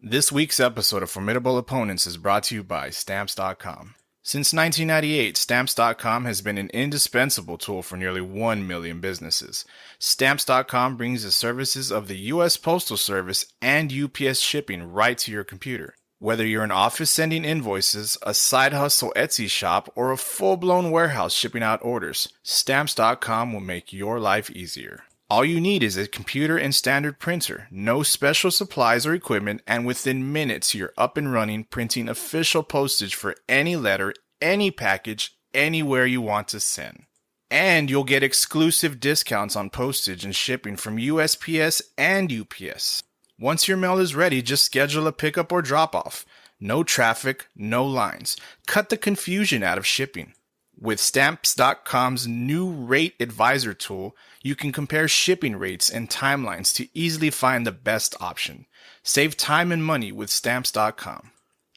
This week's episode of Formidable Opponents is brought to you by Stamps.com. Since 1998, Stamps.com has been an indispensable tool for nearly 1 million businesses. Stamps.com brings the services of the U.S. Postal Service and UPS shipping right to your computer. Whether you're an office sending invoices, a side hustle Etsy shop, or a full-blown warehouse shipping out orders, Stamps.com will make your life easier. All you need is a computer and standard printer, no special supplies or equipment, and within minutes you're up and running printing official postage for any letter, any package, anywhere you want to send. And you'll get exclusive discounts on postage and shipping from USPS and UPS. Once your mail is ready, just schedule a pickup or drop-off. No traffic, no lines. Cut the confusion out of shipping. With Stamps.com's new Rate Advisor tool, you can compare shipping rates and timelines to easily find the best option. Save time and money with Stamps.com.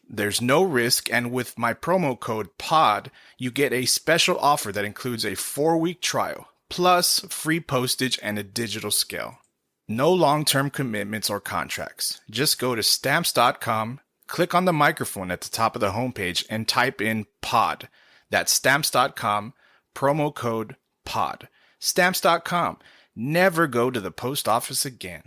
There's no risk, and with my promo code POD, you get a special offer that includes a 4-week trial, plus free postage and a digital scale. No long-term commitments or contracts. Just go to Stamps.com, click on the microphone at the top of the homepage, and type in POD. That's Stamps.com, promo code POD. Stamps.com. Never go to the post office again.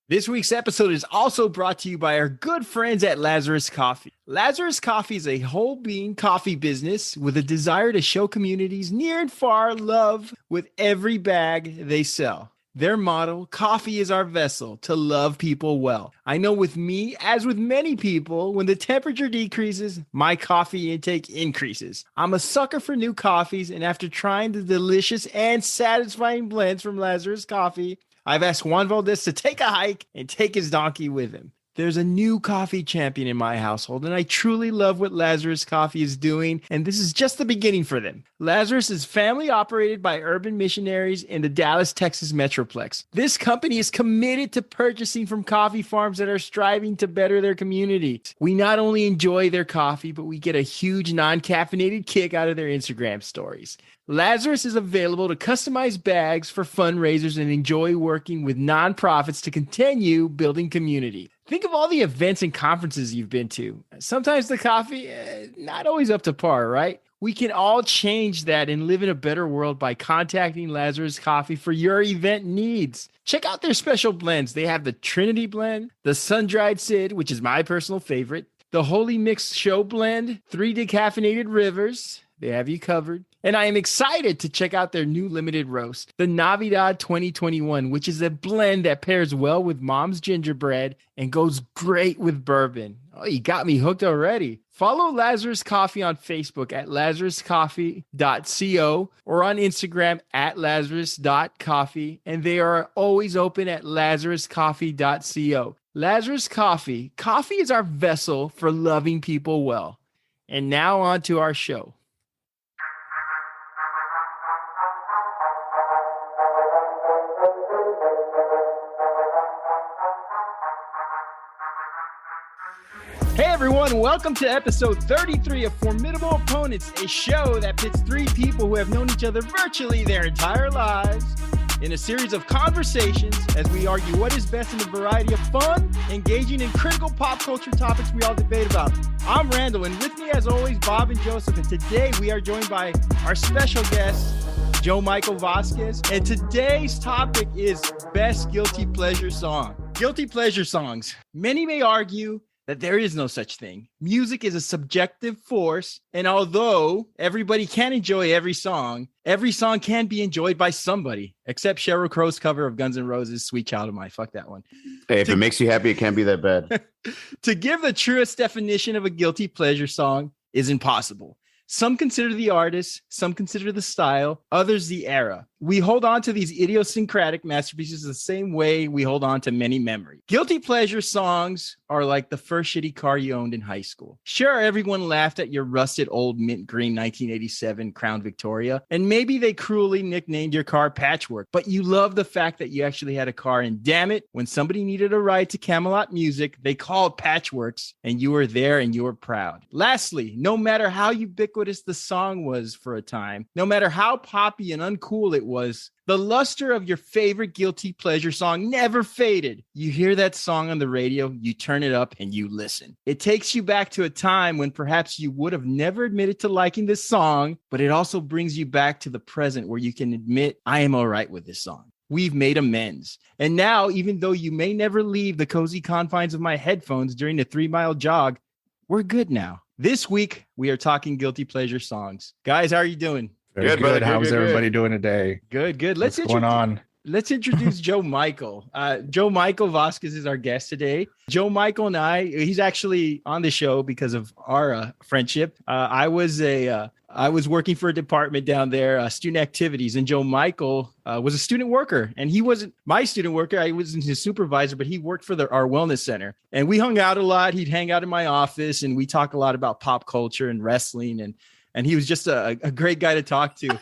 This week's episode is also brought to you by our good friends at Lazarus Coffee. Lazarus Coffee is a whole bean coffee business with a desire to show communities near and far love with every bag they sell. Their motto, coffee is our vessel to love people well. I know with me, as with many people, when the temperature decreases, my coffee intake increases. I'm a sucker for new coffees, and after trying the delicious and satisfying blends from Lazarus Coffee, I've asked Juan Valdez to take a hike and take his donkey with him. There's a new coffee champion in my household, and I truly love what Lazarus Coffee is doing, and this is just the beginning for them. Lazarus is family operated by urban missionaries in the Dallas, Texas Metroplex. This company is committed to purchasing from coffee farms that are striving to better their community. We not only enjoy their coffee, but we get a huge non-caffeinated kick out of their Instagram stories. Lazarus is available to customize bags for fundraisers and enjoy working with nonprofits to continue building community. Think of all the events and conferences you've been to. Sometimes the coffee, not always up to par, right? We can all change that and live in a better world by contacting Lazarus Coffee for your event needs. Check out their special blends. They have the Trinity blend, the Sun-Dried Sid, which is my personal favorite, the Holy Mix Show blend, 3 decaffeinated rivers. They have you covered. And I am excited to check out their new limited roast, the Navidad 2021, which is a blend that pairs well with mom's gingerbread and goes great with bourbon. Oh, you got me hooked already. Follow Lazarus Coffee on Facebook at lazaruscoffee.co or on Instagram at lazarus.coffee. And they are always open at lazaruscoffee.co. Lazarus Coffee. Coffee is our vessel for loving people well. And now on to our show. Hey everyone, welcome to episode 33 of Formidable Opponents, a show that pits 3 people who have known each other virtually their entire lives in a series of conversations as we argue what is best in a variety of fun, engaging in critical pop culture topics we all debate about. I'm Randall, and with me as always, Bob and Joseph, and today we are joined by our special guest, Joe Michael Vasquez, and today's topic is Best Guilty Pleasure Song. Guilty Pleasure Songs. Many may argue that there is no such thing. Music is a subjective force, and although everybody can enjoy every song can be enjoyed by somebody, except Sheryl Crow's cover of Guns N' Roses' Sweet Child of Mine. Fuck that one. Hey, if it makes you happy, it can't be that bad. To give the truest definition of a guilty pleasure song is impossible. Some consider the artist, some consider the style, others the era. We hold on to these idiosyncratic masterpieces the same way we hold on to many memories. Guilty pleasure songs are like the first shitty car you owned in high school. Sure, everyone laughed at your rusted old mint green 1987 Crown Victoria, and maybe they cruelly nicknamed your car Patchwork, but you love the fact that you actually had a car, and damn it, when somebody needed a ride to Camelot Music, they called Patchworks, and you were there and you were proud. Lastly, no matter how ubiquitous ubiquitous the song was for a time, no matter how poppy and uncool it was, the luster of your favorite guilty pleasure song never faded. You hear that song on the radio, you turn it up, and you listen. It takes you back to a time when perhaps you would have never admitted to liking this song, but it also brings you back to the present where you can admit, I am all right with this song. We've made amends. And now, even though you may never leave the cozy confines of my headphones during the 3-mile jog, we're good now. This week, we are talking guilty pleasure songs. Guys, how are you doing? Very good. Brother. How's Good. everybody doing today? Good. What's going on? Let's introduce Joe Michael. Joe Michael Vasquez is our guest today. Joe Michael and he's actually on the show because of our friendship. I was working for a department down there, student activities, and Joe Michael was a student worker, and he wasn't my student worker. I wasn't his supervisor, but he worked for our wellness center, and we hung out a lot. He'd hang out in my office, and we talk a lot about pop culture and wrestling, and he was just a great guy to talk to.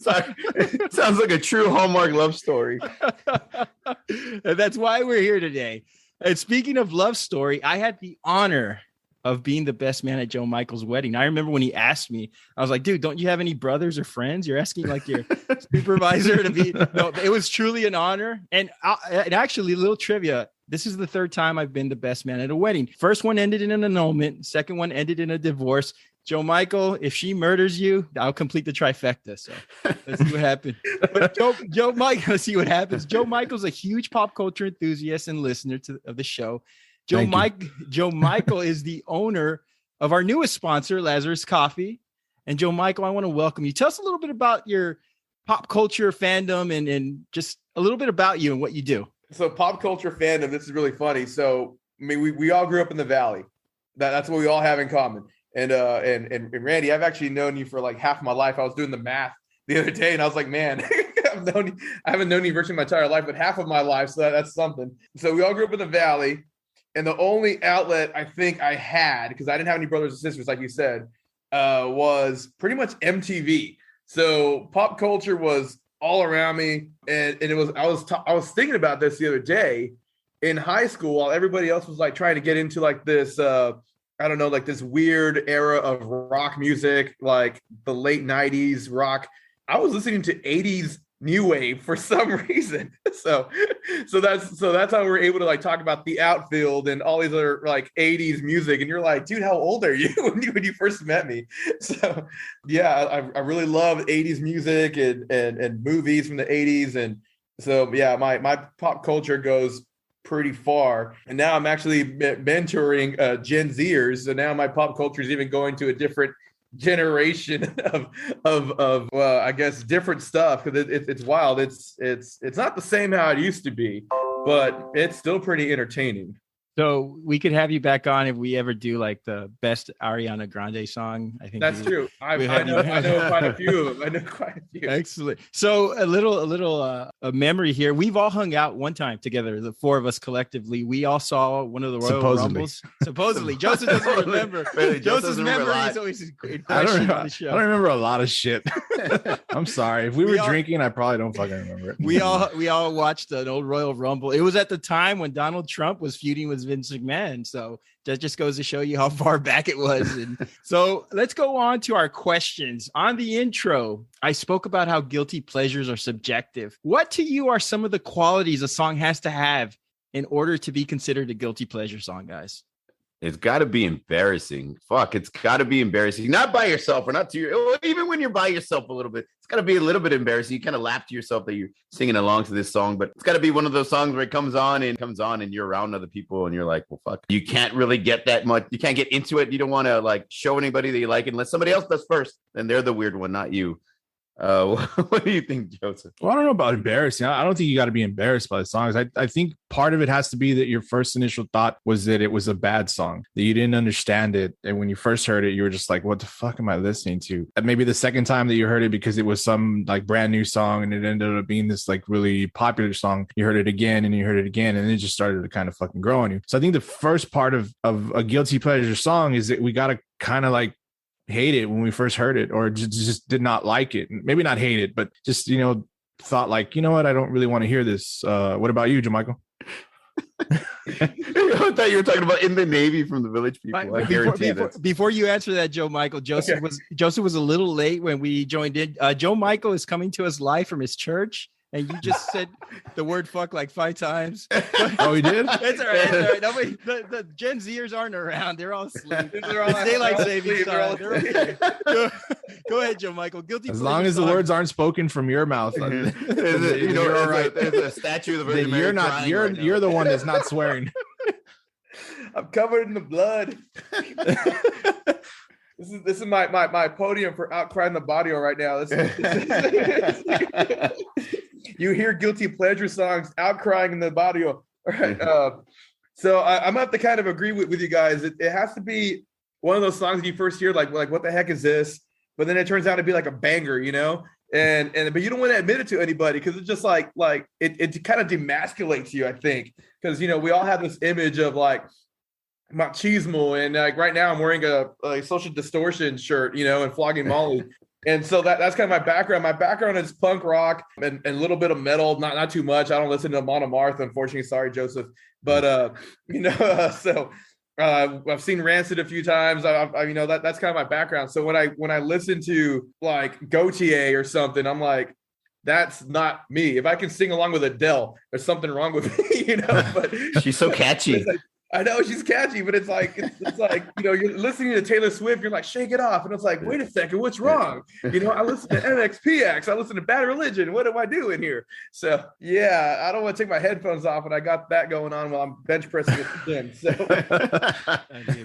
Sorry. It sounds like a true Hallmark love story. And that's why we're here today. And speaking of love story, I had the honor of being the best man at Joe Michael's wedding. I remember when he asked me, I was like, dude, don't you have any brothers or friends? You're asking like your supervisor to be. No, it was truly an honor. And actually, a little trivia. This is the third time I've been the best man at a wedding. First one ended in an annulment. Second one ended in a divorce. Joe Michael, if she murders you, I'll complete the trifecta. So let's see what happens. But Joe Michael, let's see what happens. Joe Michael's a huge pop culture enthusiast and listener of the show. Joe Michael is the owner of our newest sponsor, Lazarus Coffee. And Joe Michael, I want to welcome you. Tell us a little bit about your pop culture fandom and just a little bit about you and what you do. So pop culture fandom, this is really funny. So I mean, we all grew up in the Valley. That's what we all have in common. And Randy, I've actually known you for like half my life. I was doing the math the other day, and I was like, man, I haven't known you virtually my entire life, but half of my life. So that's something. So we all grew up in the Valley, and the only outlet I think I had, because I didn't have any brothers and sisters, like you said, was pretty much MTV. So pop culture was all around me, and it was. I was thinking about this the other day in high school while everybody else was like trying to get into like this. I don't know, like this weird era of rock music, like the late 90s rock. I was listening to 80s new wave for some reason. So that's how we're able to like talk about The Outfield and all these other like 80s music. And you're like, dude, how old are you when you first met me? So yeah, I really love 80s music and movies from the 80s. And so yeah, my pop culture goes pretty far, and now I'm actually mentoring Gen Zers. So now my pop culture is even going to a different generation of I guess different stuff, because it's wild. It's not the same how it used to be, but it's still pretty entertaining. So we could have you back on if we ever do like the best Ariana Grande song. I think that's true. I know quite a few of them. Excellent. So a little memory here. We've all hung out one time together, the four of us collectively. We all saw one of the Royal Rumbles. Supposedly. Joseph doesn't remember. Really, Joseph's memory is always in question on the show. I don't remember a lot of shit. I'm sorry. If we were drinking, I probably don't fucking remember it. We all watched an old Royal Rumble. It was at the time when Donald Trump was feuding with Vince McMahon. So that just goes to show you how far back it was. And so let's go on to our questions. On the intro, I spoke about how guilty pleasures are subjective. What to you are some of the qualities a song has to have in order to be considered a guilty pleasure song, guys? It's got to be embarrassing. Fuck, it's got to be embarrassing. Not by yourself or not to your, even when you're by yourself a little bit, it's got to be a little bit embarrassing. You kind of laugh to yourself that you're singing along to this song, but it's got to be one of those songs where it comes on and you're around other people and you're like, well, fuck. You can't really get that much. You can't get into it. You don't want to like show anybody that you like it unless somebody else does first. Then they're the weird one, not you. What do you think, Joseph? Well, I don't know about embarrassing. I don't think you got to be embarrassed by the songs. I think part of it has to be that your first initial thought was that it was a bad song, that you didn't understand it. And when you first heard it, you were just like, what the fuck am I listening to? And maybe the second time that you heard it, because it was some like brand new song and it ended up being this like really popular song, you heard it again and you heard it again. And it just started to kind of fucking grow on you. So I think the first part of a guilty pleasure song is that we got to kind of like hate it when we first heard it, or just did not like it. Maybe not hate it, but just, thought like, you know what? I don't really want to hear this. What about you, Joe Michael? I thought you were talking about in the Navy from the Village People. I guarantee that. Before you answer that, Joe Michael, Joseph was a little late when we joined in. Joe Michael is coming to us live from his church. And you just said the word fuck like 5 times. Oh, he did? It's all right. It's all right. Nobody, the Gen Zers aren't around. They're all asleep. It's daylight savings time. Okay. Go ahead, Joe Michael. Guilty as long as the words aren't spoken from your mouth. You're all right. There's a statue of the Virgin Mary. You're not. You're the one that's not swearing. I'm covered in the blood. This is my podium for outcrying the barrio right now. You hear guilty pleasure songs outcrying in the barrio. All right. So I'm gonna have to kind of agree with you guys. It has to be one of those songs you first hear, like what the heck is this? But then it turns out to be like a banger, you know. And but you don't want to admit it to anybody because it's just like it kind of demasculates you, I think, because we all have this image of like machismo, and like right now I'm wearing a social distortion shirt, and flogging Molly. And so that's kind of my background. My background is punk rock and a little bit of metal, not too much. I don't listen to Mon Amarth, unfortunately. Sorry, Joseph. But so I've seen Rancid a few times. That's kind of my background. So when I listen to like Gautier or something, I'm like, that's not me. If I can sing along with Adele, there's something wrong with me, But she's so catchy. I know she's catchy, but it's like you're listening to Taylor Swift, you're like, shake it off, and it's like, wait a second, what's wrong? I listen to NXPX, I listen to Bad Religion. What am I doing here? So yeah, I don't want to take my headphones off, and I got that going on while I'm bench pressing at the gym. So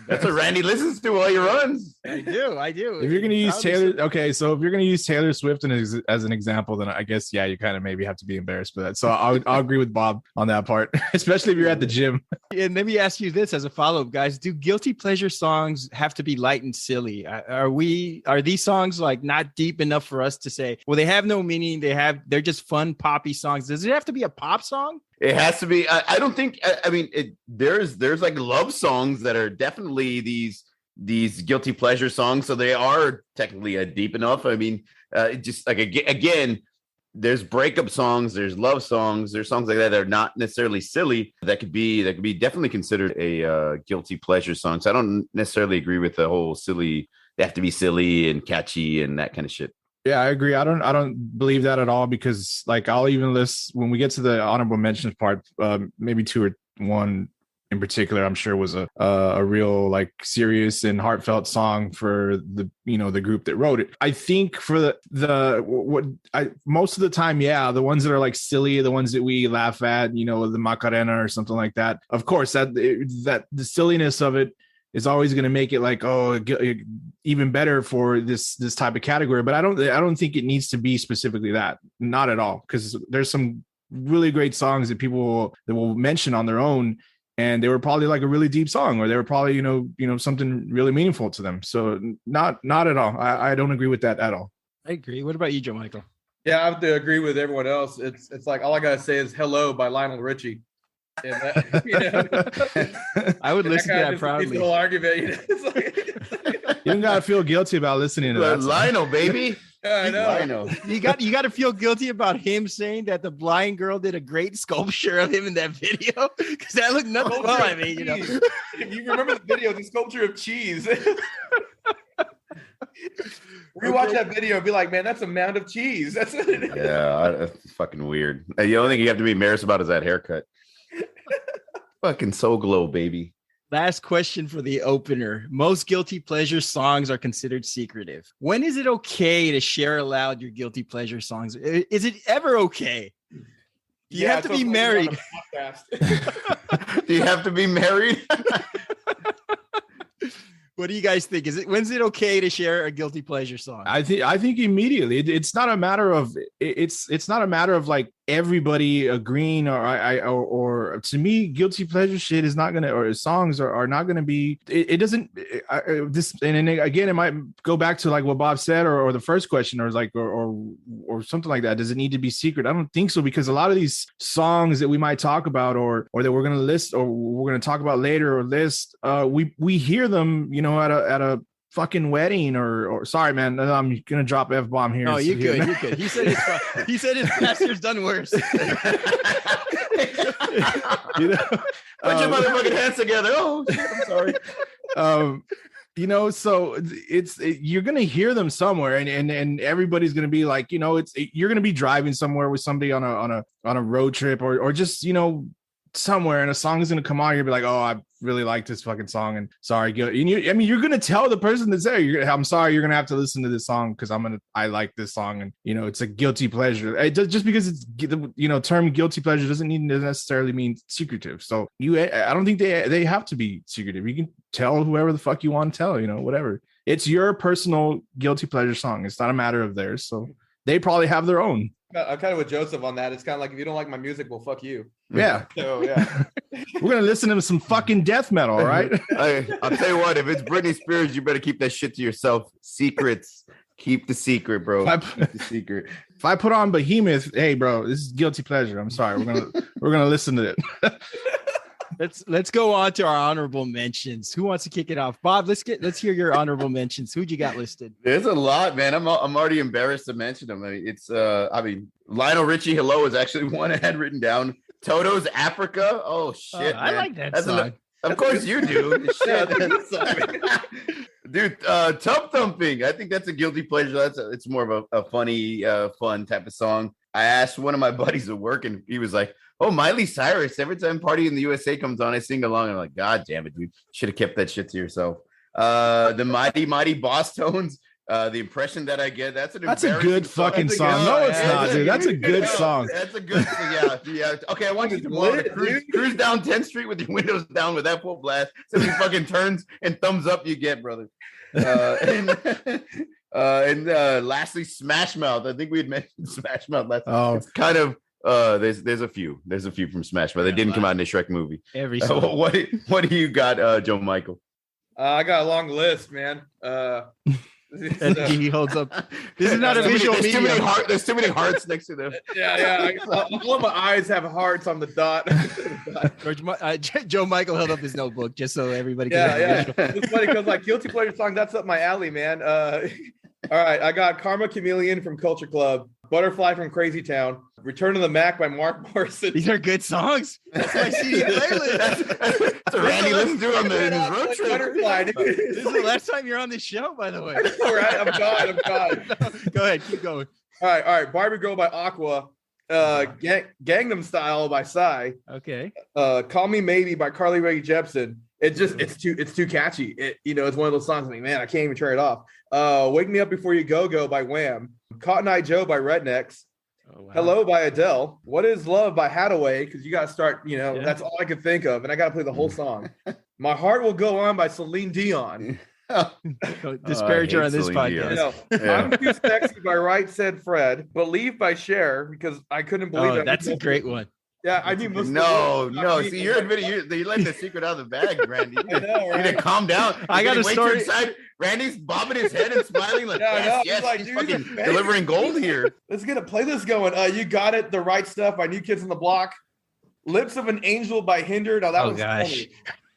that's what Randy listens to while he runs. I do. If you're gonna use if you're gonna use Taylor Swift as an example, then I guess you kind of maybe have to be embarrassed for that. So I'll agree with Bob on that part, especially if you're at the gym. And let me ask you this as a follow-up, guys. Do guilty pleasure songs have to be light and silly? Are these songs like not deep enough for us to say, well, they have no meaning, they're just fun poppy songs? Does it have to be a pop song? It has to be. I don't think, there's like love songs that are definitely these guilty pleasure songs, so they are technically deep enough. Just like again, there's breakup songs, there's love songs, there's songs like that are not necessarily silly that could be definitely considered a guilty pleasure song. So I don't necessarily agree with the whole silly. They have to be silly and catchy and that kind of shit. Yeah, I agree. I don't believe that at all, because like I'll even list when we get to the honorable mentions part, maybe 2 or 1 in particular, I'm sure was a real like serious and heartfelt song for the the group that wrote it. I think for most of the time, the ones that are like silly, the ones that we laugh at, the Macarena or something like that. Of course, that the silliness of it is always going to make it like, even better for this type of category. But I don't think it needs to be specifically that. Not at all, because there's some really great songs that people will mention on their own, and they were probably like a really deep song, or they were probably, something really meaningful to them. So not at all. I don't agree with that at all. I agree. What about you, Joe Michael? Yeah, I have to agree with everyone else. It's like, all I got to say is Hello by Lionel Richie. And I would listen to that proudly. It's a whole argument. You don't got to feel guilty about listening to that. Lionel, baby. I know. I know. You got to feel guilty about him saying that the blind girl did a great sculpture of him in that video, because that looked nothing. Well, if you remember the video, the sculpture of cheese. Rewatch that video and be like, man, that's a mound of cheese. That's it's fucking weird. The only thing you have to be embarrassed about is that haircut. Fucking Soul Glow, baby. Last question for the opener. Most guilty pleasure songs are considered secretive. When is it okay to share aloud your guilty pleasure songs? Is it ever okay? Do you have to be married? Do you have to be married? What do you guys think? When's it okay to share a guilty pleasure song? I think immediately. It's not a matter of it's not a matter of like everybody agreeing or to me, guilty pleasure shit is not gonna, or songs are not gonna be. It doesn't. And again, it might go back to like what Bob said or the first question, or like or something like that. Does it need to be secret? I don't think so, because a lot of these songs that we might talk about or that we're gonna list or we're gonna talk about later or list, we hear them, at a fucking wedding or sorry, man, I'm gonna drop F-bomb here. Oh, you're good. He said his pastor's done worse. You know, Put your motherfucking hands together. Oh, shit, I'm sorry. You know, so you're gonna hear them somewhere, and everybody's gonna be like, you know, you're gonna be driving somewhere with somebody on a road trip or just, you know, somewhere, and a song is gonna come on. You'll be like, oh, I really like this fucking song, and sorry, I mean, you're gonna tell the person that's there, I'm sorry, you're gonna have to listen to this song because I like this song, and you know, it's a guilty pleasure. Just because it's, you know, term guilty pleasure doesn't need to necessarily mean secretive. So I don't think they have to be secretive. You can tell whoever the fuck you want to tell, you know, whatever. It's your personal guilty pleasure song. It's not a matter of theirs. So they probably have their own. I'm kind of with Joseph on that. It's kind of like, if you don't like my music, well, fuck you. Yeah. So yeah, we're gonna listen to some fucking death metal, all right? I'll tell you what, if it's Britney Spears, you better keep that shit to yourself. Secrets. Keep the secret, bro. Keep the secret. If I put on Behemoth, hey bro, this is guilty pleasure. I'm sorry. We're gonna listen to it. Let's go on to our honorable mentions. Who wants to kick it off? Bob, let's hear your honorable mentions. Who'd you got listed? There's a lot, man. I'm already embarrassed to mention them. I mean, Lionel Richie, Hello is actually one I had written down. Toto's Africa. Oh shit. I like that song. Of course you do. Shit. Dude, Tub Thumping. I think that's a guilty pleasure. It's more of a funny, fun type of song. I asked one of my buddies at work, and he was like, oh, Miley Cyrus. Every time Party in the USA comes on, I sing along. I'm like, God damn it, dude. Should have kept that shit to yourself. The Mighty Mighty Boss Tones. The impression that I get, that's a good fucking song. No, it's not, dude. That's a good song. That's a good yeah. Okay, I want you tomorrow to cruise down 10th Street with your windows down with that full blast. So many fucking turns and thumbs up you get, brother. And lastly, Smash Mouth. I think we had mentioned Smash Mouth last time. It's kind of there's a few from Smash Mouth. They didn't come out in the Shrek movie. Every song. What do you got, Joe Michael? I got a long list, man. He holds up. This is not a visual medium. There's too many hearts next to them. Yeah. All of my eyes have hearts on the dot. Joe Michael held up his notebook just so everybody can. Yeah. It's funny because like guilty pleasure song, that's up my alley, man. All right, I got Karma Chameleon from Culture Club, Butterfly from Crazy Town, Return to the Mac by Mark Morrison. These are good songs. That's my CD playlist. That's what Randy listens to on in his road trip. Butterfly, dude. This is the last time you're on this show, by the way. All right, I'm gone. No, go ahead, keep going. All right. Barbie Girl by Aqua, Gangnam Style by Psy. Okay. Call Me Maybe by Carly Rae Jepsen. It's too catchy. It's one of those songs. Like, man, I can't even turn it off. Wake Me Up Before You Go by Wham. Cotton Eye Joe by Rednecks. Oh, wow. Hello by Adele. What Is Love by Hadaway? Because you got to start. That's all I could think of, and I got to play the whole song. My Heart Will Go On by Celine Dion. Disparage her on this podcast. I'm Too Sexy by Right Said Fred. Believe by Cher, because I couldn't believe it. That's a great one. Yeah, I knew. No. See, you're admitting you let the secret out of the bag, Randy. You need to calm down. I got a story. Randy's bobbing his head and smiling like, yes, he's fucking delivering gold here. Let's get a playlist going. You got it. The Right Stuff by New Kids on the Block. Lips of an Angel by Hinder. Now that was funny.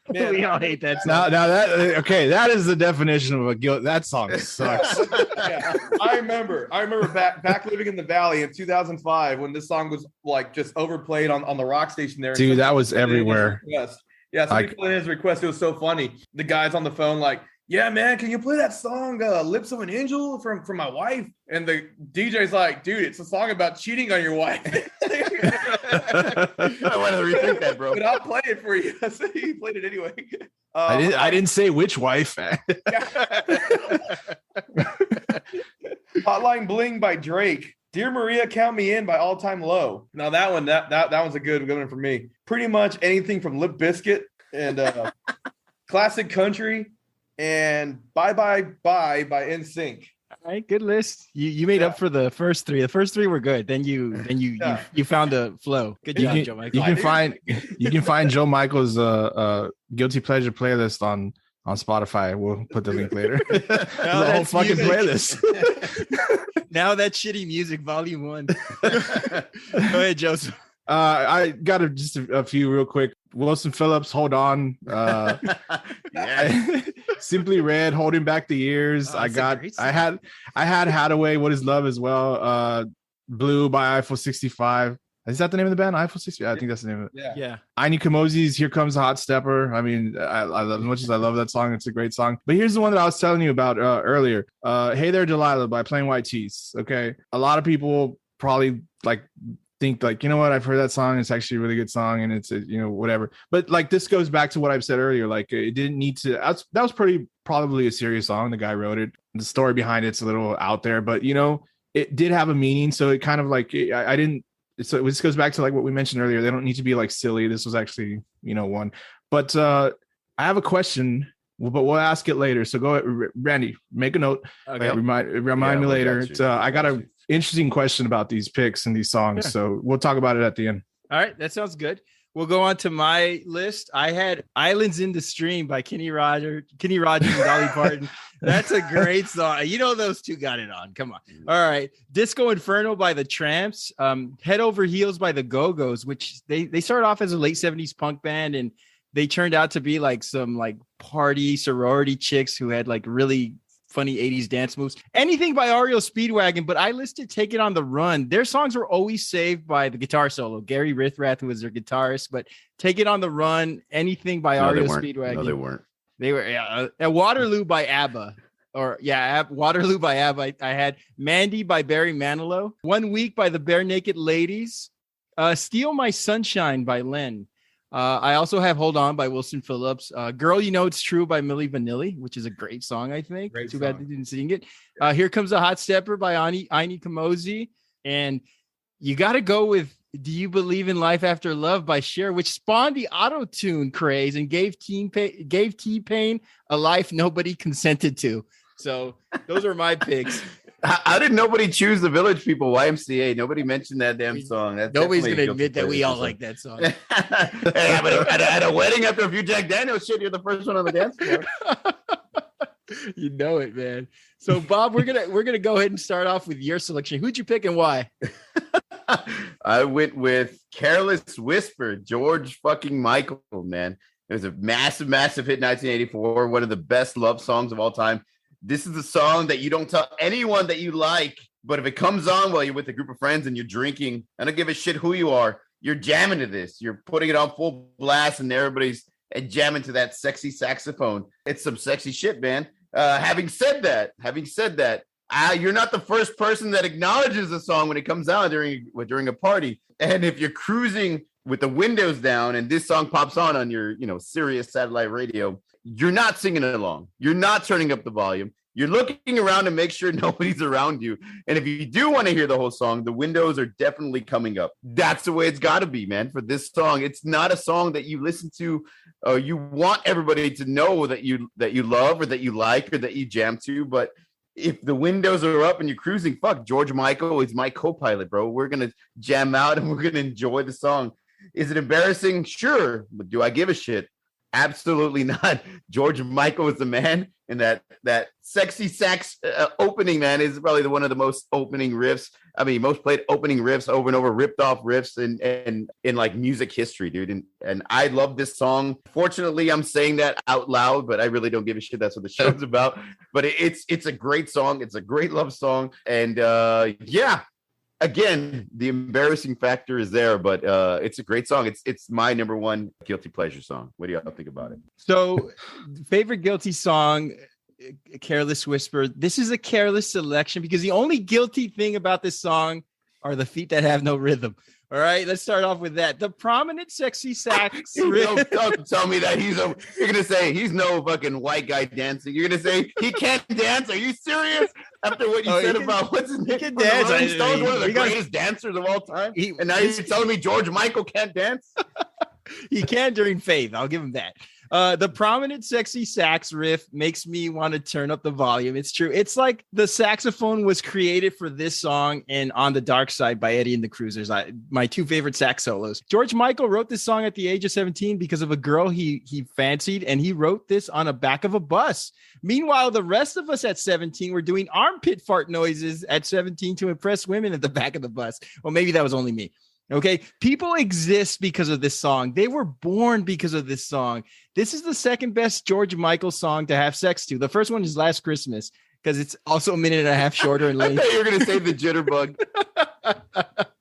Man, we all hate that song. Now that is the definition of a guilt. That song sucks. Yeah, I remember back living in the Valley in 2005 when this song was like just overplayed on the rock station there. Dude, that was everywhere. Yeah, somebody played his request. It was so funny. The guy's on the phone like, yeah, man, can you play that song Lips of an Angel from my wife? And the DJ's like, dude, it's a song about cheating on your wife. I want to rethink that, bro. But I'll play it for you. So he played it anyway. I didn't say which wife. Hotline Bling by Drake. Dear Maria, Count Me In by All Time Low. Now that one's a good one for me. Pretty much anything from Lip Biscuit and Classic Country and Bye Bye Bye by NSYNC. All right, good list. You made up for the first three. The first three were good. Then you found a flow. Good job, Joe Michael. You can find Joe Michael's guilty pleasure playlist on Spotify. We'll put the link later. The whole fucking playlist. Now that's shitty music, volume 1. Go ahead, Joseph. I got just a few real quick. Wilson Phillips, Hold On. Simply Red, Holding Back the Years. I had Hadaway, What Is Love as well. Blue by Eiffel 65. Is that the name of the band? Eiffel 60? Yeah, I think that's the name of it. Yeah. Aini Kamozi's Here Comes a Hot Stepper. I mean, I love, as much as I love that song, it's a great song. But here's the one that I was telling you about earlier. Hey There Delilah by Plain White Tees. Okay. A lot of people probably like think like, you know what, I've heard that song. It's actually a really good song and it's, you know, whatever. But like this goes back to what I've said earlier. Like it didn't need to, that was probably a serious song. The guy wrote it. The story behind it's a little out there, but you know, it did have a meaning. So it kind of like, I didn't, so this goes back to like what we mentioned earlier. They don't need to be like silly. This was actually, you know, one. But I have a question, but we'll ask it later. So go ahead, Randy, make a note. Okay. Remind me later. I got an interesting question about these picks and these songs. Yeah. So we'll talk about it at the end. All right. That sounds good. We'll go on to my list. I had Islands in the Stream by Kenny Rogers and Dolly Parton. That's a great song. You know, those two got it on. Come on. All right. Disco Inferno by the Tramps. Head Over Heels by the Go-Go's, which they started off as a late 70s punk band, and they turned out to be like some like party sorority chicks who had like really funny 80s dance moves. Anything by REO Speedwagon, but I listed Take It on the Run. Their songs were always saved by the guitar solo. Gary Rithrath was their guitarist, but Take It on the Run, anything by REO Speedwagon. No, they weren't. They were Waterloo by ABBA. Waterloo by ABBA. I had Mandy by Barry Manilow. 1 Week by the Bare Naked Ladies. Steal My Sunshine by Len. I also have Hold On by Wilson Phillips. Girl, You Know It's True by Milli Vanilli, which is a great song, I think. Too bad they didn't sing it. Here Comes a Hot Stepper by Aini Kamozi. And you got to go with Do You Believe in Life After Love by Cher, which spawned the auto-tune craze and gave T-Pain a life nobody consented to. So those are my picks. How did nobody choose the Village People YMCA? Nobody mentioned that damn song. Nobody's going to admit that we all like that song. Hey, at a wedding after a few Jack Daniels shit, you're the first one on the dance floor. You know it, man. So Bob, we're gonna go ahead and start off with your selection. Who'd you pick and why? I went with Careless Whisper, George fucking Michael, man. It was a massive, massive hit in 1984, one of the best love songs of all time. This is a song that you don't tell anyone that you like, but if it comes on while you're with a group of friends and you're drinking, I don't give a shit who you are, you're jamming to this. You're putting it on full blast and everybody's jamming to that sexy saxophone. It's some sexy shit, man. Having said that, you're not the first person that acknowledges the song when it comes out during a party. And if you're cruising with the windows down and this song pops on your, Sirius satellite radio, you're not singing it along. You're not turning up the volume. You're looking around to make sure nobody's around you. And if you do want to hear the whole song, the windows are definitely coming up. That's the way it's got to be, man, for this song. It's not a song that you listen to or you want everybody to know that you love or that you like or that you jam to. But if the windows are up and you're cruising, fuck, George Michael is my co-pilot, bro. We're going to jam out and we're going to enjoy the song. Is it embarrassing? Sure. But do I give a shit? Absolutely not. George Michael is the man, and that sexy sax opening, man, is probably one of the most opening riffs. I mean, most played opening riffs over and over, ripped off riffs in like music history, dude. And I love this song. Fortunately, I'm saying that out loud, but I really don't give a shit. That's what the show's about. But it's a great song. It's a great love song, and yeah. Again, the embarrassing factor is there, but it's a great song. It's my number one guilty pleasure song. What do y'all think about it? So, favorite guilty song, Careless Whisper. This is a careless selection because the only guilty thing about this song are the feet that have no rhythm. All right, let's start off with that. The prominent sexy sax. Don't tell me that you're gonna say he's no fucking white guy dancing. You're gonna say he can't dance. Are you serious? After what you said about what's his name? He can dance. Rolling Stones, one of the greatest dancers of all time. And now you're telling me George Michael can't dance? He can during Faith. I'll give him that. The prominent sexy sax riff makes me want to turn up the volume. It's true. It's like the saxophone was created for this song and On the Dark Side by Eddie and the Cruisers. My two favorite sax solos. George Michael wrote this song at the age of 17 because of a girl he fancied, and he wrote this on the back of a bus. Meanwhile, the rest of us at 17 were doing armpit fart noises at 17 to impress women at the back of the bus. Well, maybe that was only me. Okay, people exist because of this song. They were born because of this song. This is the second best George Michael song to have sex to. The first one is Last Christmas because it's also a minute and a half shorter and I late. thought you were going to say the jitterbug.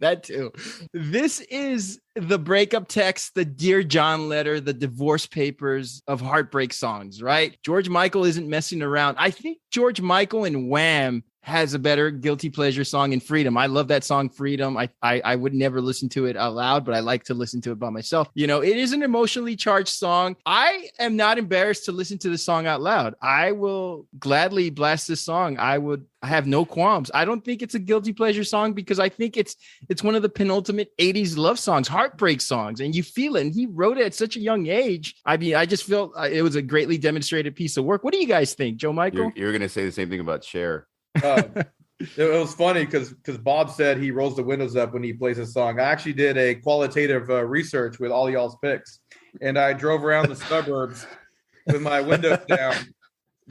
That too. This is the breakup text, the Dear John letter, the divorce papers of heartbreak songs, right? George Michael isn't messing around. I think George Michael and Wham has a better guilty pleasure song in Freedom. I love that song, Freedom. I would never listen to it out loud, but I like to listen to it by myself. You know, it is an emotionally charged song. I am not embarrassed to listen to the song out loud. I will gladly blast this song. I have no qualms. I don't think it's a guilty pleasure song because I think it's one of the penultimate 80s love songs, heartbreak songs, and you feel it. And he wrote it at such a young age. I mean, I just felt it was a greatly demonstrated piece of work. What do you guys think, Joe Michael? You're going to say the same thing about Cher. It was funny because Bob said he rolls the windows up when he plays a song. I actually did a qualitative research with all y'all's picks, and I drove around the suburbs with my windows down,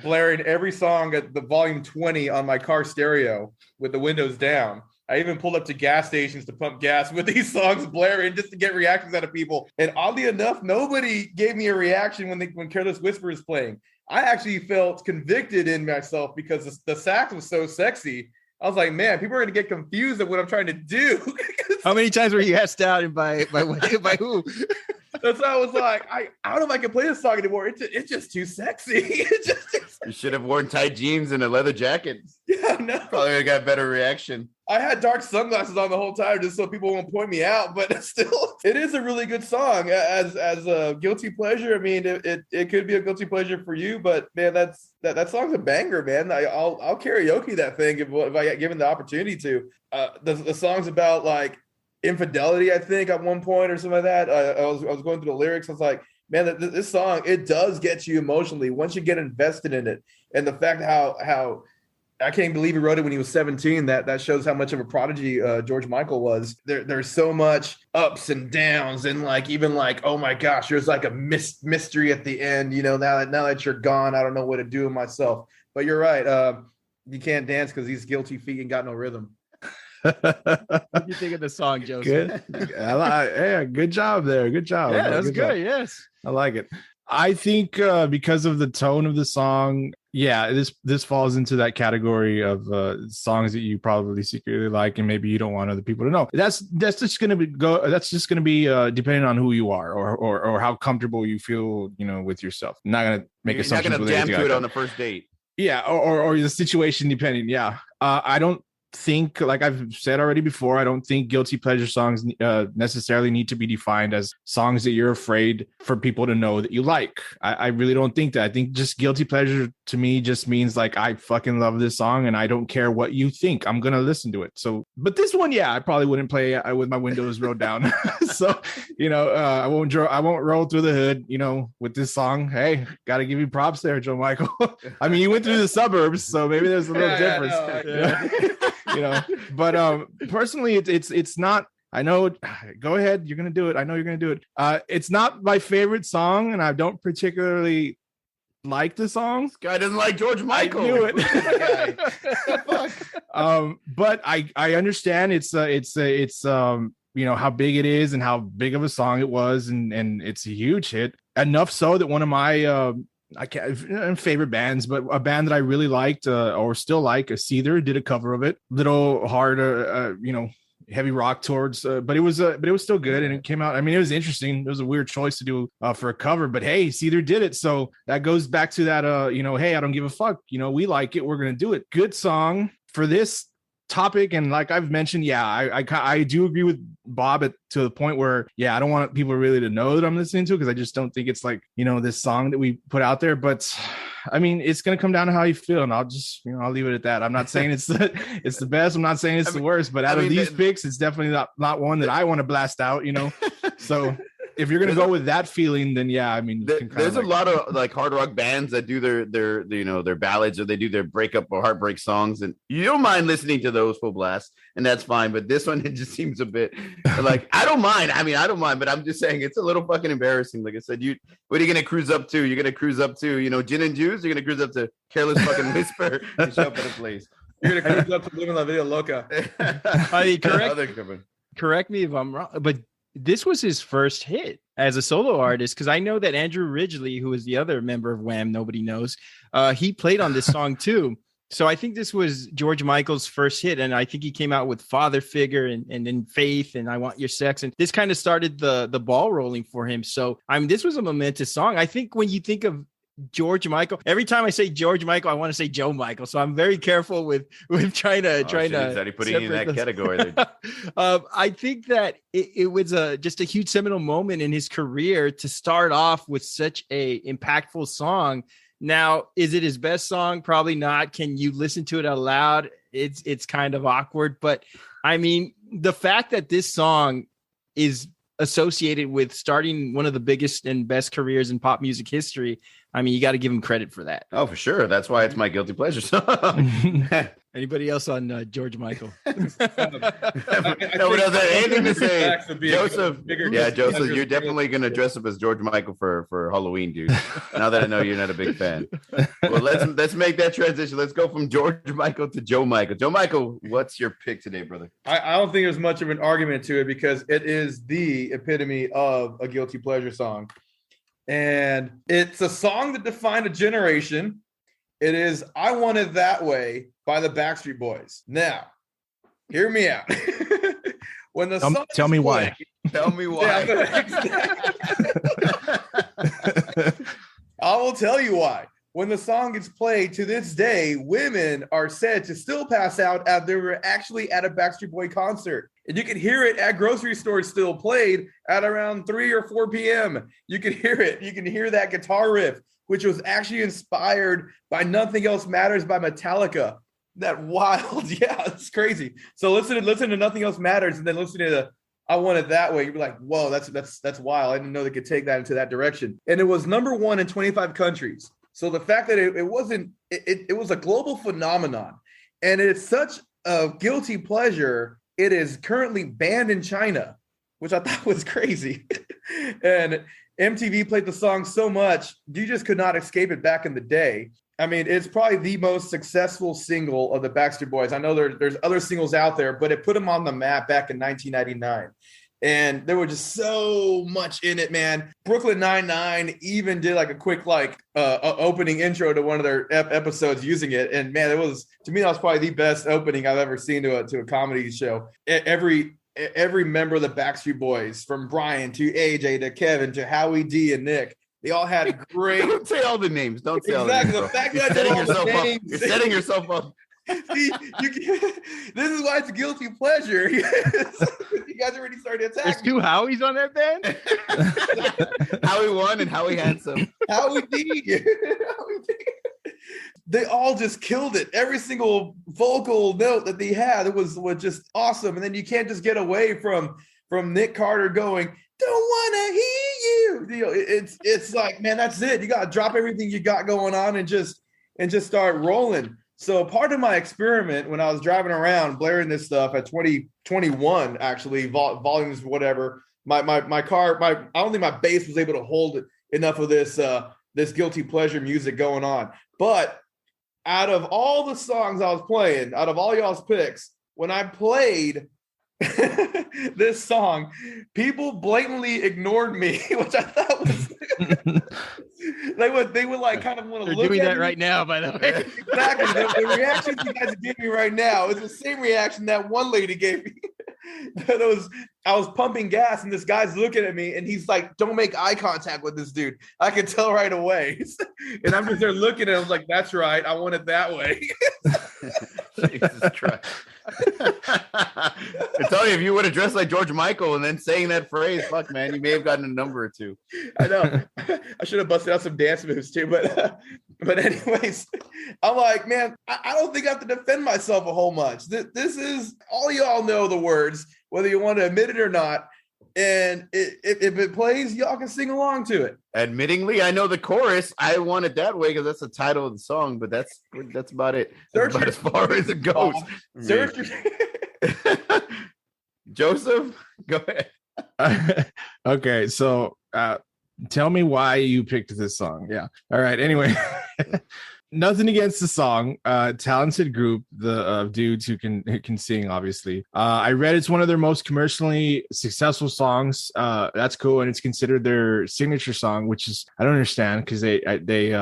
blaring every song at the volume 20 on my car stereo with the windows down. I even pulled up to gas stations to pump gas with these songs blaring just to get reactions out of people. And oddly enough, nobody gave me a reaction when Careless Whisper is playing. I actually felt convicted in myself because the sax was so sexy. I was like, man, people are going to get confused at what I'm trying to do. How many times were you asked out and by who? That's why I was like, I don't know if I can play this song anymore. It's just too sexy. You should have worn tight jeans and a leather jacket. Yeah, no. Probably would have got better reaction. I had dark sunglasses on the whole time just so people won't point me out, but still, it is a really good song as a guilty pleasure. I mean, it could be a guilty pleasure for you, but man, that song's a banger, man. I'll karaoke that thing if I get given the opportunity to. The song's about like infidelity, I think, at one point or something like that. I was going through the lyrics. I was like, man, this song, it does get you emotionally once you get invested in it, and the fact how I can't believe he wrote it when he was 17. That shows how much of a prodigy George Michael was. There's so much ups and downs, and like even like, oh my gosh, there's like a mystery at the end. You know, now that you're gone, I don't know what to do with myself. But you're right. You can't dance because these guilty feet ain't got no rhythm. What do you think of the song, Joseph? Good. Yeah, good job there. Good job. Yeah, that's good. Job. Yes, I like it. I think because of the tone of the song, yeah, this falls into that category of songs that you probably secretly like, and maybe you don't want other people to know. That's just going to be depending on who you are or how comfortable you feel, you know, with yourself. I'm not going to make assumptions. You're not going to jam to it on the first date. Yeah, or the situation depending. Yeah, I don't think, like I've said already before, I don't think guilty pleasure songs necessarily need to be defined as songs that you're afraid for people to know that you like. I really don't think that. I think just guilty pleasure to me just means like, I fucking love this song and I don't care what you think. I'm going to listen to it. So, but this one, yeah, I probably wouldn't play with my windows rolled down. So, you know, I won't roll through the hood, you know, with this song. Hey, got to give you props there, Joe Michael. I mean, you went through the suburbs, so maybe there's a little difference. You know, but personally, it's not. I know. Go ahead. You're gonna do it. I know you're gonna do it. It's not my favorite song, and I don't particularly like the song. This guy doesn't like George Michael. I knew it. But I understand. It's you know how big it is and how big of a song it was, and it's a huge hit. Enough so that one of my I can't favorite bands, but a band that I really liked or still like, Seether, did a cover of it. Little hard, you know, heavy rock towards, but it was still good, and it came out. I mean, it was interesting. It was a weird choice to do for a cover, but hey, Seether did it, so that goes back to that. You know, hey, I don't give a fuck. You know, we like it. We're gonna do it. Good song for this topic, and like I've mentioned, yeah, I do agree with Bob to the point where, yeah, I don't want people really to know that I'm listening to it because I just don't think it's like, you know, this song that we put out there. But I mean, it's gonna come down to how you feel, and I'll just, you know, I'll leave it at that. I'm not saying it's the best. I'm not saying it's the worst, but out of these picks, it's definitely not one that I want to blast out, you know. So if you're gonna go with that feeling, then yeah, I mean, there's a lot of like hard rock bands that do their you know, their ballads, or they do their breakup or heartbreak songs, and you don't mind listening to those full blast, and that's fine. But this one, it just seems a bit like, I don't mind. I mean, I don't mind, but I'm just saying it's a little fucking embarrassing. Like I said, what are you gonna cruise up to? You're gonna cruise up to, you know, Gin and Juice. You're gonna cruise up to Careless Fucking Whisper and show up at a place. You're gonna cruise up to Living La Vida Loca. Correct me if I'm wrong, but this was his first hit as a solo artist, because I know that Andrew Ridgeley, who is the other member of Wham, nobody knows, he played on this song too. So I think this was George Michael's first hit, and I think he came out with Father Figure and then Faith and I Want Your Sex, and this kind of started the ball rolling for him. So I mean, this was a momentous song. I think when you think of George Michael, every time I say George Michael, I want to say Joe Michael. So I'm very careful with trying to That he put you in that category there. I think that it was just a huge seminal moment in his career to start off with such a impactful song. Now, is it his best song? Probably not. Can you listen to it out loud? It's kind of awkward, but I mean, the fact that this song is associated with starting one of the biggest and best careers in pop music history, I mean, you got to give him credit for that. Oh, for sure. That's why it's my guilty pleasure song. Anybody else on George Michael? Anything to say? Joseph, Joseph, you're definitely going to dress up as George Michael for Halloween, dude. Now that I know you're not a big fan. Well, let's make that transition. Let's go from George Michael to Joe Michael. Joe Michael, what's your pick today, brother? I don't think there's much of an argument to it because it is the epitome of a guilty pleasure song. And it's a song that defined a generation. It is I Want It That Way by the Backstreet Boys. Now, hear me out. When the song tell me why. Tell me why. I will tell you why. When the song gets played to this day, women are said to still pass out as they were actually at a Backstreet Boy concert. And you can hear it at grocery stores still played at around 3 or 4 p.m. You can hear it. You can hear that guitar riff, which was actually inspired by Nothing Else Matters by Metallica. That wild. Yeah, it's crazy. So listen to Nothing Else Matters and then listen to I Want It That Way. You'd be like, whoa, that's wild. I didn't know they could take that into that direction. And it was number 1 in 25 countries. So the fact that it was a global phenomenon, and it's such a guilty pleasure, it is currently banned in China, which I thought was crazy. And MTV played the song so much, you just could not escape it back in the day. I mean, it's probably the most successful single of the Backstreet Boys. I know there's other singles out there, but it put them on the map back in 1999. And there was just so much in it, man. Brooklyn Nine-Nine even did like a quick opening intro to one of their episodes using it. And man, that was probably the best opening I've ever seen to a comedy show. Every member of the Backstreet Boys, from Brian to AJ to Kevin to Howie D and Nick, they all had great. Don't say all the names. Don't say exactly. all the names. The fact that You're setting yourself up. See, this is why it's a guilty pleasure. You guys already started attacking. There's 2 Howies on that band? Howie 1 and Howie Handsome. Howie D. They all just killed it. Every single vocal note that they had, it was just awesome. And then you can't just get away from Nick Carter going, "Don't wanna hear you." You know, it's like, man, that's it. You gotta drop everything you got going on and just start rolling. So part of my experiment when I was driving around blaring this stuff at 2021, actually, volumes, whatever, my car, I don't think my bass was able to hold enough of this guilty pleasure music going on. But out of all the songs I was playing, out of all y'all's picks, when I played this song, people blatantly ignored me, which I thought was they would like kind of want to look at me. They're doing that right now, by the way. Exactly. The reaction you guys are giving me right now is the same reaction that one lady gave me. I was pumping gas and this guy's looking at me and he's like, "Don't make eye contact with this dude." I could tell right away. And I'm just there looking at him like, "That's right. I want it that way." Jesus Christ. I tell you, if you would have dressed like George Michael and then saying that phrase, fuck, man, you may have gotten a number or 2. I know. I should have busted out some dance moves too, but anyways, I'm like, man, I don't think I have to defend myself a whole much. This is all y'all know the words, whether you want to admit it or not. And if it plays, y'all can sing along to it. Admittingly, I know the chorus. I Want It That Way because that's the title of the song, but that's about it. That's about as far as it goes. Joseph, go ahead. Okay, so tell me why you picked this song. Yeah. All right. Anyway, nothing against the song. Talented group, the dudes who can sing. Obviously, I read it's one of their most commercially successful songs. That's cool, and it's considered their signature song, which is I don't understand because they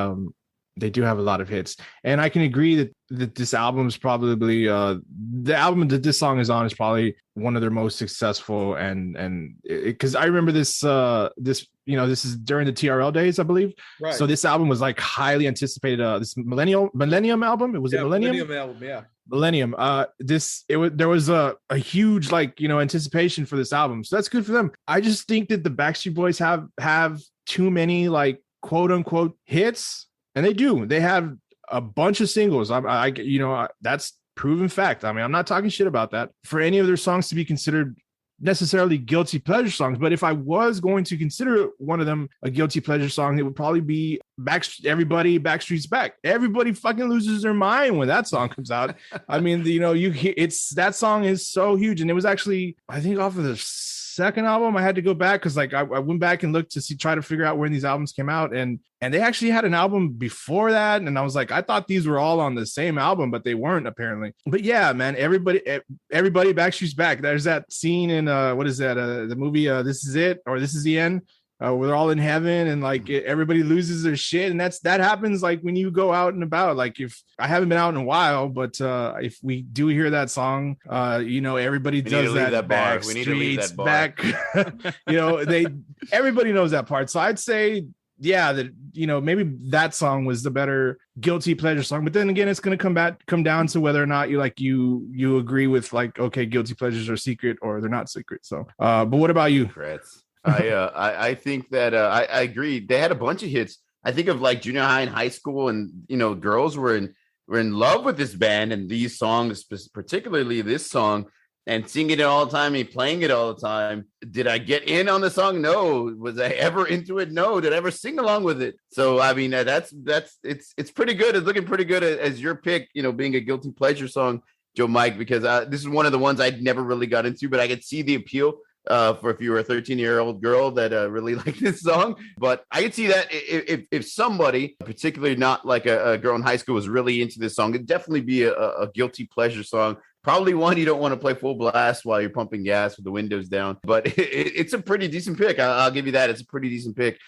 They do have a lot of hits, and I can agree that this album is probably the album that this song is on is probably one of their most successful, and because I remember this this is during the TRL days, I believe. Right. So this album was like highly anticipated. This Millennium album. It was Millennium. Millennium album, yeah. Millennium. There was a huge anticipation for this album, so that's good for them. I just think that the Backstreet Boys have too many like quote unquote hits. And they do. They have a bunch of singles. That's proven fact. I mean, I'm not talking shit about that. For any of their songs to be considered necessarily guilty pleasure songs, but if I was going to consider one of them a guilty pleasure song, it would probably be Backstreet's Back. Everybody fucking loses their mind when that song comes out. I mean, that song is so huge, and it was actually, I think, off of the second album. I had to go back because I went back and looked to try to figure out when these albums came out, and they actually had an album before that, and I was like, I thought these were all on the same album, but they weren't apparently. But yeah, man, everybody Backstreet's Back. There's that scene in what is that, the movie This Is It, or This Is the End, where they're all in heaven and like everybody loses their shit, and that happens like when you go out and about. Like, if I haven't been out in a while, but if we do hear that song, everybody does that back. We need to leave that bar. Back. Everybody knows that part. So I'd say, yeah, that maybe that song was the better guilty pleasure song. But then again, it's going to come down to whether or not you agree with like, okay, guilty pleasures are secret or they're not secret. So, but what about you? I think that I agree. They had a bunch of hits. I think of like junior high and high school, and girls were in love with this band and these songs, particularly this song, and singing it all the time and playing it all the time. Did I get in on the song? No. Was I ever into it? No. Did I ever sing along with it? So I mean, it's pretty good. It's looking pretty good as your pick. Being a guilty pleasure song, Joe Mike, because this is one of the ones I'd never really got into, but I could see the appeal. For if you were a 13-year-old girl that really liked this song. But I could see that if somebody, particularly not like a girl in high school, was really into this song, it'd definitely be a guilty pleasure song. Probably one you don't want to play full blast while you're pumping gas with the windows down. But it's a pretty decent pick. I'll give you that. It's a pretty decent pick.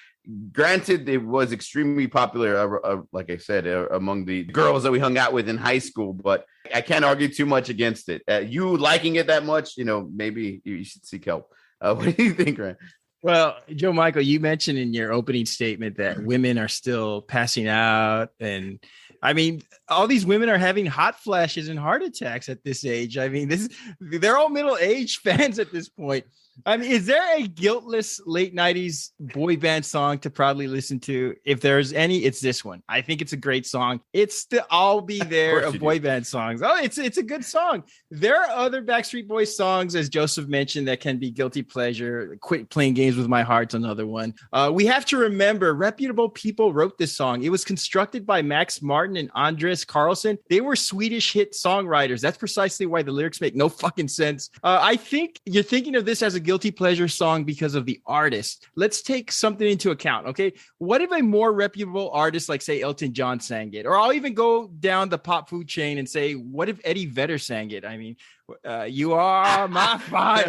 Granted, it was extremely popular, like I said, among the girls that we hung out with in high school, but I can't argue too much against it. You liking it that much, maybe you should seek help. What do you think, Ryan? Well, Joe Michael, you mentioned in your opening statement that women are still passing out. And I mean, all these women are having hot flashes and heart attacks at this age. I mean, they're all middle-aged fans at this point. I mean, is there a guiltless late 90s boy band song to proudly listen to? If there's any, it's this one. I think it's a great song. It's the I'll Be There of boy band songs. Oh, it's a good song. There are other Backstreet Boys songs, as Joseph mentioned, that can be guilty pleasure. Quit Playing Games with My Heart's another one. We have to remember, reputable people wrote this song. It was constructed by Max Martin and Andres Carlson. They were Swedish hit songwriters. That's precisely why the lyrics make no fucking sense. I think you're thinking of this as a guilty pleasure song because of the artist. Let's take something into account. Okay. What if a more reputable artist, like say Elton John, sang it? Or I'll even go down the pop food chain and say, what if Eddie Vedder sang it? I mean, you are my fire.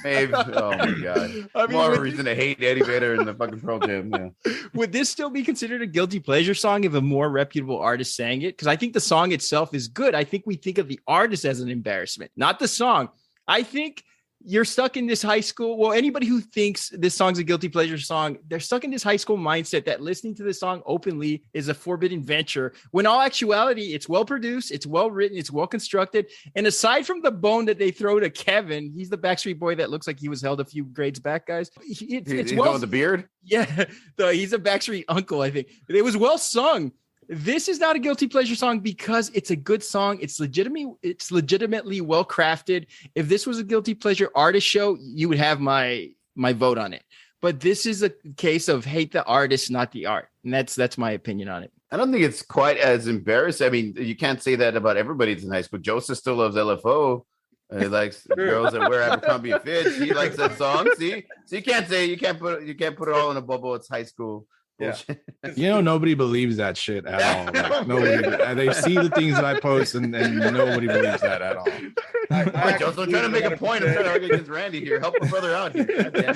Maybe. Oh my God. I mean, more of a reason to hate Eddie Vedder and the fucking Pearl Jam. Yeah. Would this still be considered a guilty pleasure song if a more reputable artist sang it? Because I think the song itself is good. I think we think of the artist as an embarrassment, not the song. I think you're stuck in this high school. Well, anybody who thinks this song's a guilty pleasure song, they're stuck in this high school mindset that listening to this song openly is a forbidden venture. When all actuality, it's well produced, it's well written, it's well constructed. And aside from the bone that they throw to Kevin, he's the Backstreet Boy that looks like he was held a few grades back, guys. He's well, going the beard. Yeah, he's a Backstreet uncle, I think. It was well sung. This is not a guilty pleasure song because it's a good song. It's legitimately well crafted. If this was a guilty pleasure artist show, you would have my vote on it. But this is a case of hate the artist, not the art. And that's my opinion on it. I don't think it's quite as embarrassing. I mean, you can't say that about everybody that's in high school. Joseph still loves LFO. He likes girls that wear Abercrombie and Fitch. He likes that song. See, so you can't put it all in a bubble. It's high school. Yeah. Nobody believes that shit at all. Like, nobody. They see the things that I post, and nobody believes that at all. I'm trying to make a point. I'm trying to argue against Randy here. Help a brother out here.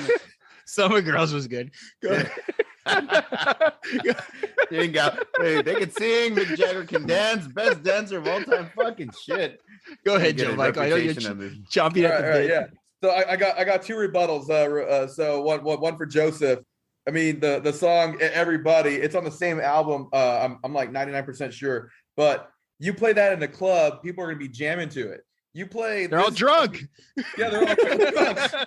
Summer Girls was good. They can sing. Mick Jagger can dance. Best dancer of all time. Fucking shit. Go ahead, Joe Michael. I know you're chomping at the bit. Yeah. So I got two rebuttals. So one for Joseph. I mean, the song "Everybody," it's on the same album. I'm like 99% sure. But you play that in the club, people are gonna be jamming to it. You play, they're all drunk. Yeah, they're all drunk.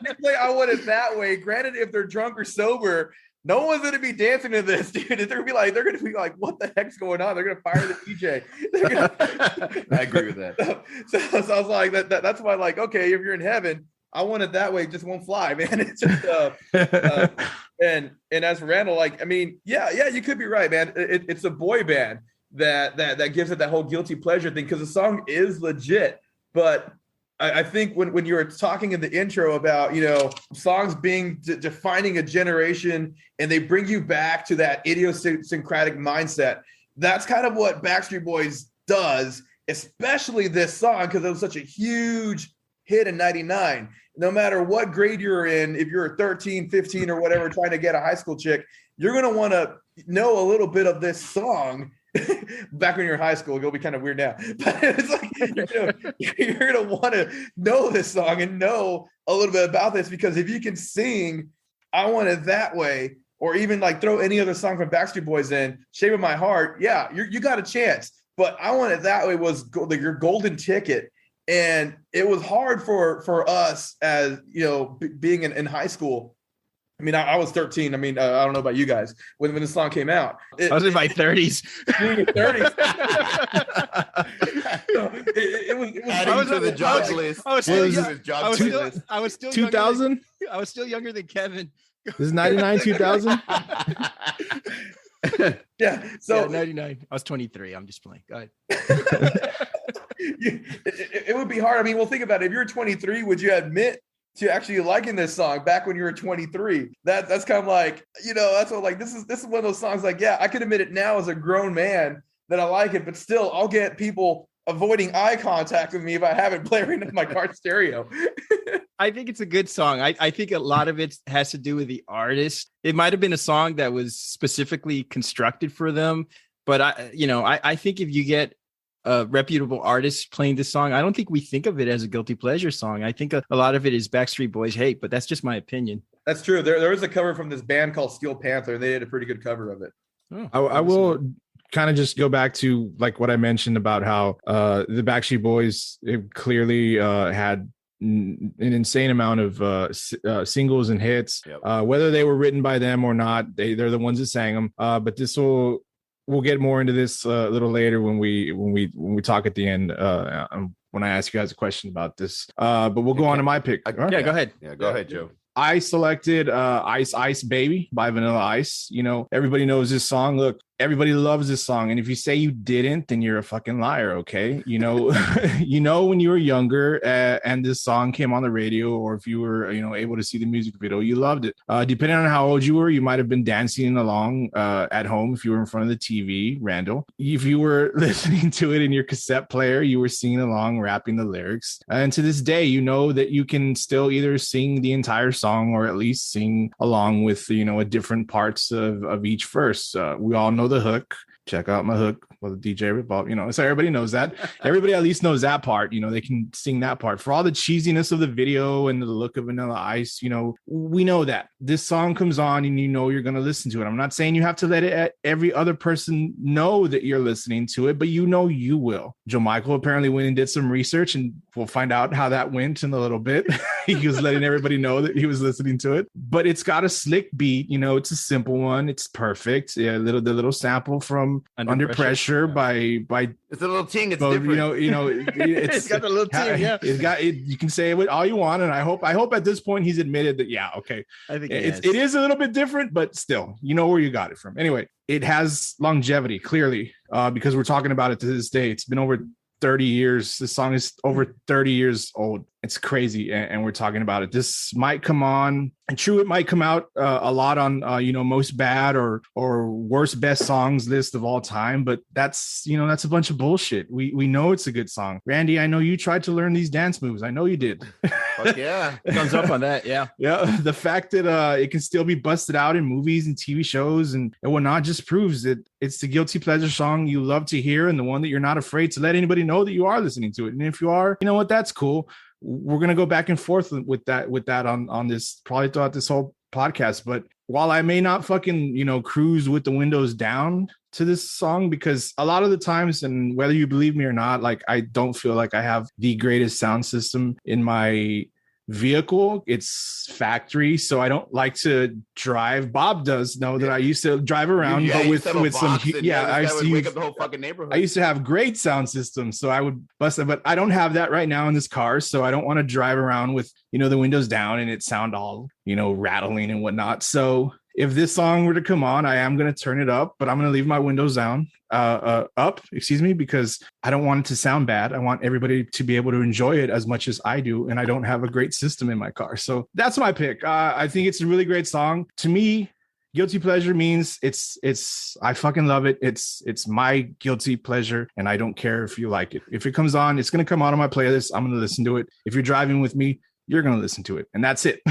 You play "I Want It That Way." Granted, if they're drunk or sober, no one's gonna be dancing to this, dude. They're gonna be like, what the heck's going on? They're gonna fire the DJ. I agree with that. So I was like, that's why, like, okay, if you're in heaven, "I Want It That Way" just won't fly, man. It's just and as for Randall, like, I mean, yeah, you could be right, man. It's a boy band that gives it that whole guilty pleasure thing, because the song is legit. But I think when you were talking in the intro about, you know, songs being defining a generation and they bring you back to that idiosyncratic mindset, that's kind of what Backstreet Boys does, especially this song, because it was such a huge hit in 99. No matter what grade you're in, if you're 13, 15 or whatever, trying to get a high school chick, you're going to want to know a little bit of this song. Back when you're in high school, it'll be kind of weird now, but it's like, you're going to want to know this song and know a little bit about this, because if you can sing "I Want It That Way," or even like throw any other song from Backstreet Boys in, "Shape of My Heart," yeah, you got a chance. But "I Want It That Way" was your golden ticket. And it was hard for us, as you know, being in high school. I mean, I was 13. I mean, I don't know about you guys when the song came out. I was in my 30s. In your 30s. It was adding to the jobs list. I was still 2000. I was still younger than Kevin. This is 99, 2000. Yeah. So yeah, 99. I was 23. I'm just playing. Go ahead. It would be hard. I mean, well, think about it. If you're 23, would you admit to actually liking this song back when you were 23? That's kind of like, you know, that's what, like, this is one of those songs, like, yeah, I can admit it now as a grown man that I like it, but still I'll get people avoiding eye contact with me if I have it blaring in my car stereo. I think it's a good song. I think a lot of it has to do with the artist. It might have been a song that was specifically constructed for them, but I think if you get a reputable artist playing this song, I don't think we think of it as a guilty pleasure song. I think a lot of it is Backstreet Boys hate, but that's just my opinion. That's true. There was a cover from this band called Steel Panther, and they did a pretty good cover of it. I will kind of just go back to like what I mentioned about how the Backstreet Boys clearly had an insane amount of singles and hits. Yep. Whether they were written by them or not, they're the ones that sang them. But we'll get more into this a little later when we talk at the end. When I ask you guys a question about this, but we'll go on to my pick. Yeah, go ahead. Yeah, go ahead, Joe. I selected Ice Ice Baby by Vanilla Ice. You know, everybody knows this song. Look, everybody loves this song. And if you say you didn't, then you're a fucking liar, okay? You know, when you were younger and this song came on the radio, or if you were, able to see the music video, you loved it. Depending on how old you were, you might have been dancing along at home if you were in front of the TV, Randall. If you were listening to it in your cassette player, you were singing along, rapping the lyrics. And to this day, you know that you can still either sing the entire song or at least sing along with, different parts of each verse. We all know the hook. Check out my hook. Well, the DJ Rip-Off, so everybody knows that. Everybody at least knows that part. They can sing that part. For all the cheesiness of the video and the look of Vanilla Ice, we know that this song comes on and you're going to listen to it. I'm not saying you have to let every other person know that you're listening to it, but you will. Joe Michael apparently went and did some research, and we'll find out how that went in a little bit. He was letting everybody know that he was listening to it, but it's got a slick beat. It's a simple one. It's perfect. Yeah, the little sample from Under Pressure by it's a little ting. It's both, different. It's got a little ting. Yeah, it's got it. You can say it all you want, and I hope at this point he's admitted that. Yeah, okay. I think it is a little bit different, but still, where you got it from. Anyway, it has longevity clearly because we're talking about it to this day. It's been over 30 years. This song is over 30 years old, it's crazy, and we're talking about it. This might come on, and true, it might come out a lot on most bad or worst best songs list of all time, but that's a bunch of bullshit. We know it's a good song. Randy, I know you tried to learn these dance moves. I know you did. Fuck yeah. Thumbs up on that. Yeah. Yeah. The fact that it can still be busted out in movies and TV shows and whatnot just proves that it's the guilty pleasure song you love to hear, and the one that you're not afraid to let anybody know that you are listening to it. And if you are, you know what, that's cool. We're going to go back and forth with that on this probably throughout this whole podcast. But while I may not fucking, cruise with the windows down to this song, because a lot of the times, and whether you believe me or not, like, I don't feel like I have the greatest sound system in my vehicle. It's factory, so I don't like to drive. Bob does know that I used to drive around, but with some I used to wake up the whole fucking neighborhood. I used to have great sound systems, so I would bust it, but I don't have that right now in this car, so I don't want to drive around with the windows down and it sound all rattling and whatnot. So if this song were to come on, I am going to turn it up, but I'm going to leave my windows down, because I don't want it to sound bad. I want everybody to be able to enjoy it as much as I do, and I don't have a great system in my car. So that's my pick. I think it's a really great song. To me, guilty pleasure means I fucking love it. It's my guilty pleasure, and I don't care if you like it. If it comes on, it's going to come on my playlist. I'm going to listen to it. If you're driving with me, you're going to listen to it, and that's it.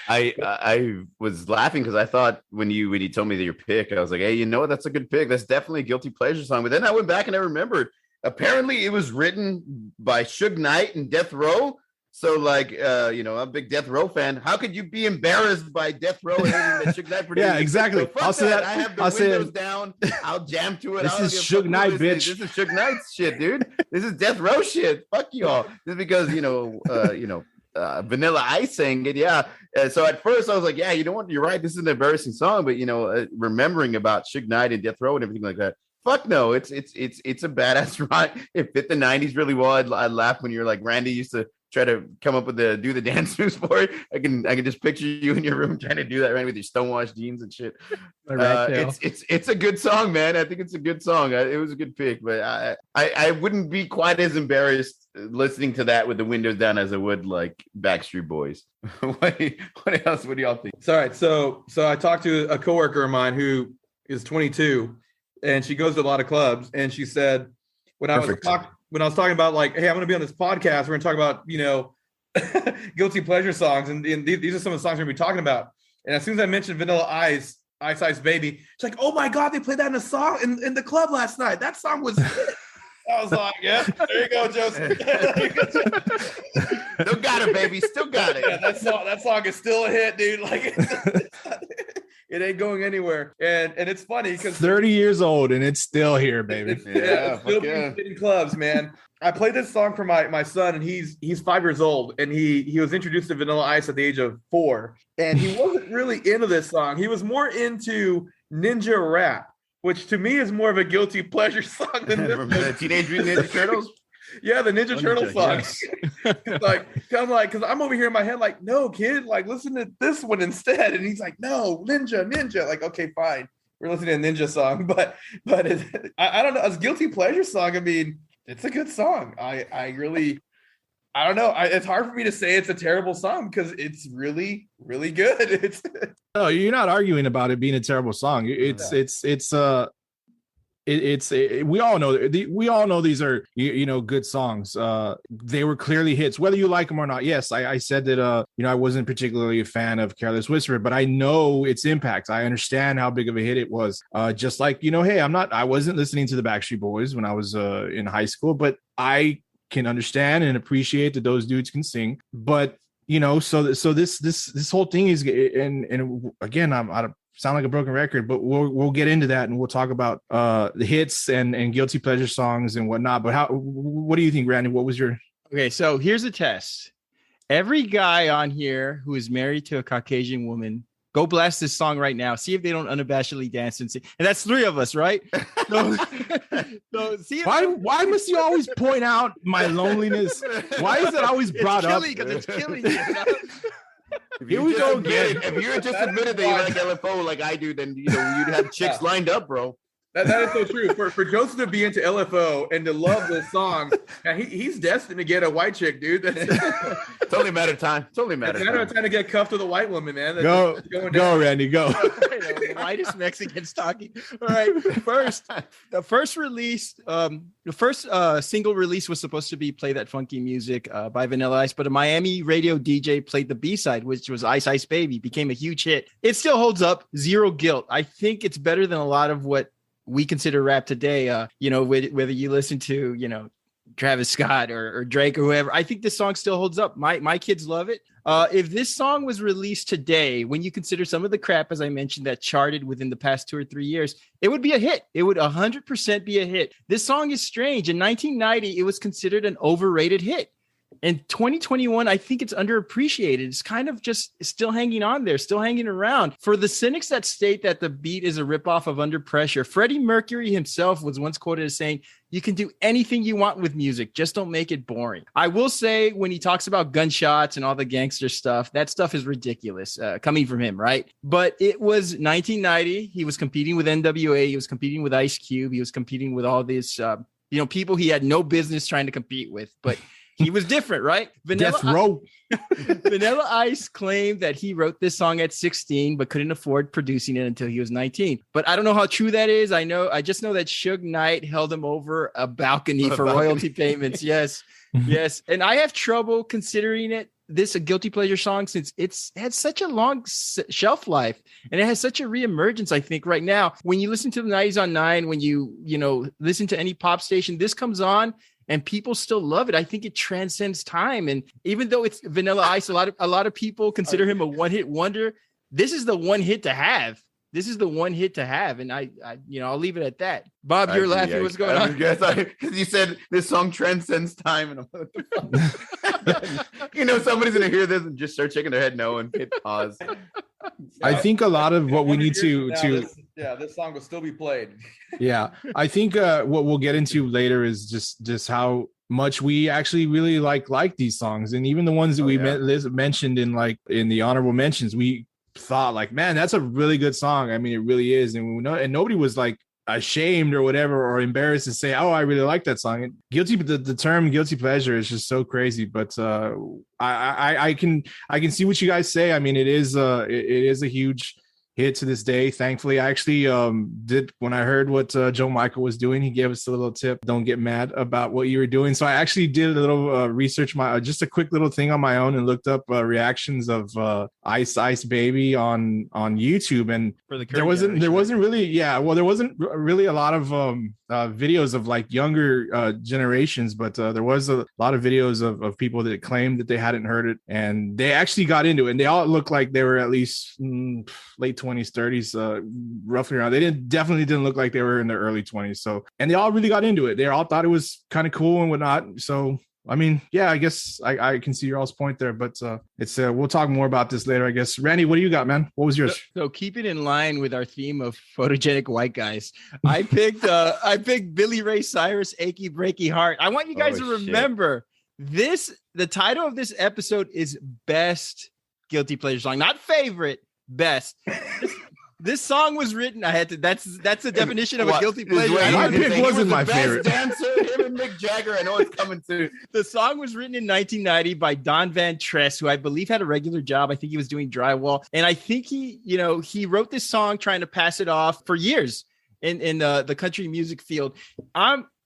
I was laughing because I thought when you told me that your pick, I was like, hey, that's a good pick. That's definitely a guilty pleasure song. But then I went back and I remembered, apparently it was written by Suge Knight and Death Row. So I'm a big Death Row fan. How could you be embarrassed by Death Row and anything that Suge Knight produced? Yeah, exactly. So I'll say that. I have the windows down. I'll jam to it. This is Suge Knight, bitch. This is Suge Knight's shit, dude. This is Death Row shit. Fuck y'all. This is because Vanilla Ice sang it, yeah. So at first I was like, yeah, you know what? You're right. This is an embarrassing song, but remembering about Suge Knight and Death Row and everything like that. Fuck no, it's a badass rhyme. It fit the '90s really well. I laughed when you're like, Randy used to try to come up with do the dance moves for it. I can just picture you in your room trying to do that, Randy, with your stonewashed jeans and shit. It's a good song, man. I think it's a good song. It was a good pick, but I wouldn't be quite as embarrassed listening to that with the windows down as I would like Backstreet Boys. What else? What do y'all think? All right. So I talked to a coworker of mine who is 22, and she goes to a lot of clubs, and she said when I was talking about like, hey, I'm going to be on this podcast, we're going to talk about guilty pleasure songs, and these are some of the songs we're going to be talking about. And as soon as I mentioned Vanilla Ice, Ice Ice Baby, she's like, oh my God, they played that in a song in the club last night. That song was I was like, yeah, there you go, Joseph. Still got it, baby. Still got it. Yeah, that song is still a hit, dude. Like it ain't going anywhere. And it's funny because 30 years old and it's still here, baby. It's still in clubs, man. I played this song for my son, and he's 5 years old, and he was introduced to Vanilla Ice at the age of 4, and he wasn't really into this song. He was more into ninja rap, which to me is more of a guilty pleasure song than the Teenage Mutant Ninja Turtles. Yeah, the Ninja Turtle songs. Yes. Because I'm over here in my head, like, no, kid, like, listen to this one instead. And he's like, no, ninja. Like, okay, fine, we're listening to a ninja song, but I don't know. As guilty pleasure song, I mean, it's a good song. I really. I don't know. It's hard for me to say it's a terrible song because it's really, really good. No, you're not arguing about it being a terrible song. We all know these are good songs. They were clearly hits, whether you like them or not. Yes, I said that I wasn't particularly a fan of Careless Whisper, but I know its impact. I understand how big of a hit it was. Just like hey, I wasn't listening to the Backstreet Boys when I was in high school, but I can understand and appreciate that those dudes can sing. But so this whole thing is, and again, I sound like a broken record, but we'll get into that, and we'll talk about the hits and guilty pleasure songs and whatnot. But what do you think, Randy? What was your? Okay, so here's a test. Every guy on here who is married to a Caucasian woman, go blast this song right now. See if they don't unabashedly dance and sing. And that's 3 of us, right? So see. Why must you always point out my loneliness? Why is it always brought up? Because it's killing you. Here we go again. If you just admitted that you like LFO like I do, then you'd have chicks lined up, bro. That is so true. For Joseph to be into LFO and to love this song, he's destined to get a white chick, dude. It's only a matter of time. It's only a matter of time to get cuffed with a white woman, man. Go, Randy, go. The whitest Mexicans talking. All right, the first release, the first single release was supposed to be "Play That Funky Music" by Vanilla Ice, but a Miami radio DJ played the B-side, which was "Ice Ice Baby," became a huge hit. It still holds up. Zero guilt. I think it's better than a lot of what we consider rap today. Whether you listen to, Travis Scott or Drake or whoever, I think this song still holds up. My kids love it. If this song was released today, when you consider some of the crap, as I mentioned, that charted within the past 2 or 3 years, it would be a hit. It would 100% be a hit. This song is strange. In 1990, it was considered an overrated hit. In 2021, I think it's underappreciated. It's kind of just still hanging on there, still hanging around. For the cynics that state that the beat is a ripoff of Under Pressure, Freddie Mercury himself was once quoted as saying, "You can do anything you want with music, just don't make it boring." I will say, when he talks about gunshots and all the gangster stuff, that stuff is ridiculous coming from him, right? But it was 1990. He was competing with NWA. He was competing with Ice Cube. He was competing with all these, people he had no business trying to compete with. But he was different, right? Death Row. Vanilla Ice claimed that he wrote this song at 16, but couldn't afford producing it until he was 19. But I don't know how true that is. I just know that Suge Knight held him over a balcony for royalty payments. Yes. Yes. And I have trouble considering this a guilty pleasure song since it's had such a long shelf life and it has such a reemergence. I think right now, when you listen to the 90s on 9, when you listen to any pop station, this comes on and people still love it. I think it transcends time. And even though it's Vanilla Ice, a lot of people consider him a one-hit wonder. This is the one hit to have. This is the one hit to have. And I'll leave it at that. Bob, you're laughing. What's going on? Yes, because you said this song transcends time. And I'm like, what the fuck? Somebody's going to hear this and just start shaking their head no and hit pause. I think a lot of what we need this song will still be played. Yeah, I think what we'll get into later is just how much we actually really like these songs, and even the ones that mentioned in the honorable mentions, we thought like, man, that's a really good song. I mean, it really is, and nobody was like ashamed or whatever or embarrassed to say, oh, I really like that song. And the term guilty pleasure is just so crazy, but I can see what you guys say. I mean, it is a huge hit to this day. Thankfully, I actually did, when I heard what Joe Michael was doing, he gave us a little tip: don't get mad about what you were doing. So I actually did a little research, just a quick little thing on my own, and looked up reactions of Ice Ice Baby on YouTube. And there wasn't really a lot of videos of like younger generations, but there was a lot of videos of people that claimed that they hadn't heard it, and they actually got into it, and they all looked like they were at least late 20s, 30s, roughly around. They definitely didn't look like they were in their early 20s. So, and they all really got into it. They all thought it was kind of cool and whatnot. So, I mean, yeah, I guess I can see your all's point there, but it's we'll talk more about this later, I guess. Randy, what do you got, man? What was yours? So keeping in line with our theme of photogenic white guys, I picked Billy Ray Cyrus, "Achy Breaky Heart." I want you guys to remember this. The title of this episode is Best Guilty Pleasure Song, not favorite. Best. This song was written. That's the definition of a guilty pleasure. My pick wasn't my favorite. Dancer, him and Mick Jagger. I know it's coming too. The song was written in 1990 by Don Van Tress, who I believe had a regular job. I think he was doing drywall, and I think he wrote this song trying to pass it off for years in the country music field.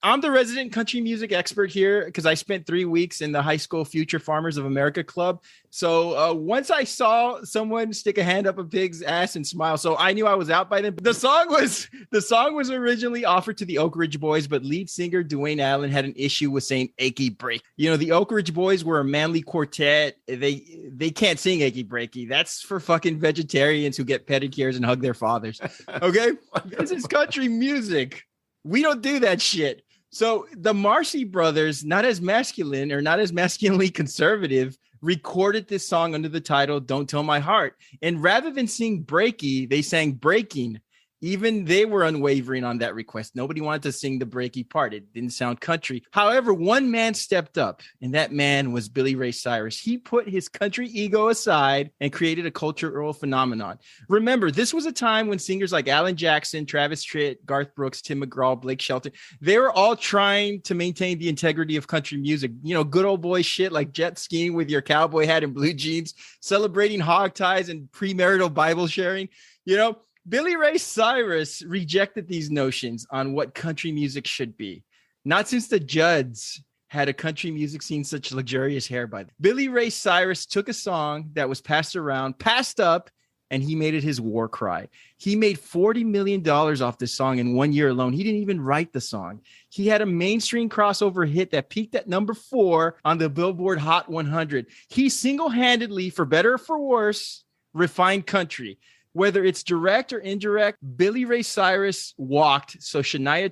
I'm the resident country music expert here because I spent 3 weeks in the high school Future Farmers of America Club. So once I saw someone stick a hand up a pig's ass and smile, so I knew I was out by then. The song was originally offered to the Oak Ridge Boys, but lead singer Dwayne Allen had an issue with saying "achy break." The Oak Ridge Boys were a manly quartet. They can't sing "achy breaky." That's for fucking vegetarians who get pedicures and hug their fathers. Okay, this is country music. We don't do that shit. So the Marcy Brothers, not as masculine or not as masculinely conservative, recorded this song under the title "Don't Tell My Heart." And rather than sing breaky, they sang breaking. Even they were unwavering on that request. Nobody wanted to sing the breaky part. It didn't sound country. However, one man stepped up, and that man was Billy Ray Cyrus. He put his country ego aside and created a cultural phenomenon. Remember, this was a time when singers like Alan Jackson, Travis Tritt, Garth Brooks, Tim McGraw, Blake Shelton, they were all trying to maintain the integrity of country music. You know, good old boy shit like jet skiing with your cowboy hat and blue jeans, celebrating hog ties and premarital Bible sharing. You know, Billy Ray Cyrus rejected these notions on what country music should be. Not since the Judds had a country music scene such luxurious hair by them. Billy Ray Cyrus took a song that was passed around, passed up, and he made it his war cry. He made $40 million off this song in 1 year alone. He didn't even write the song. He had a mainstream crossover hit that peaked at number 4 on the Billboard Hot 100. He single-handedly, for better or for worse, refined country. Whether it's direct or indirect, Billy Ray Cyrus walked so Shania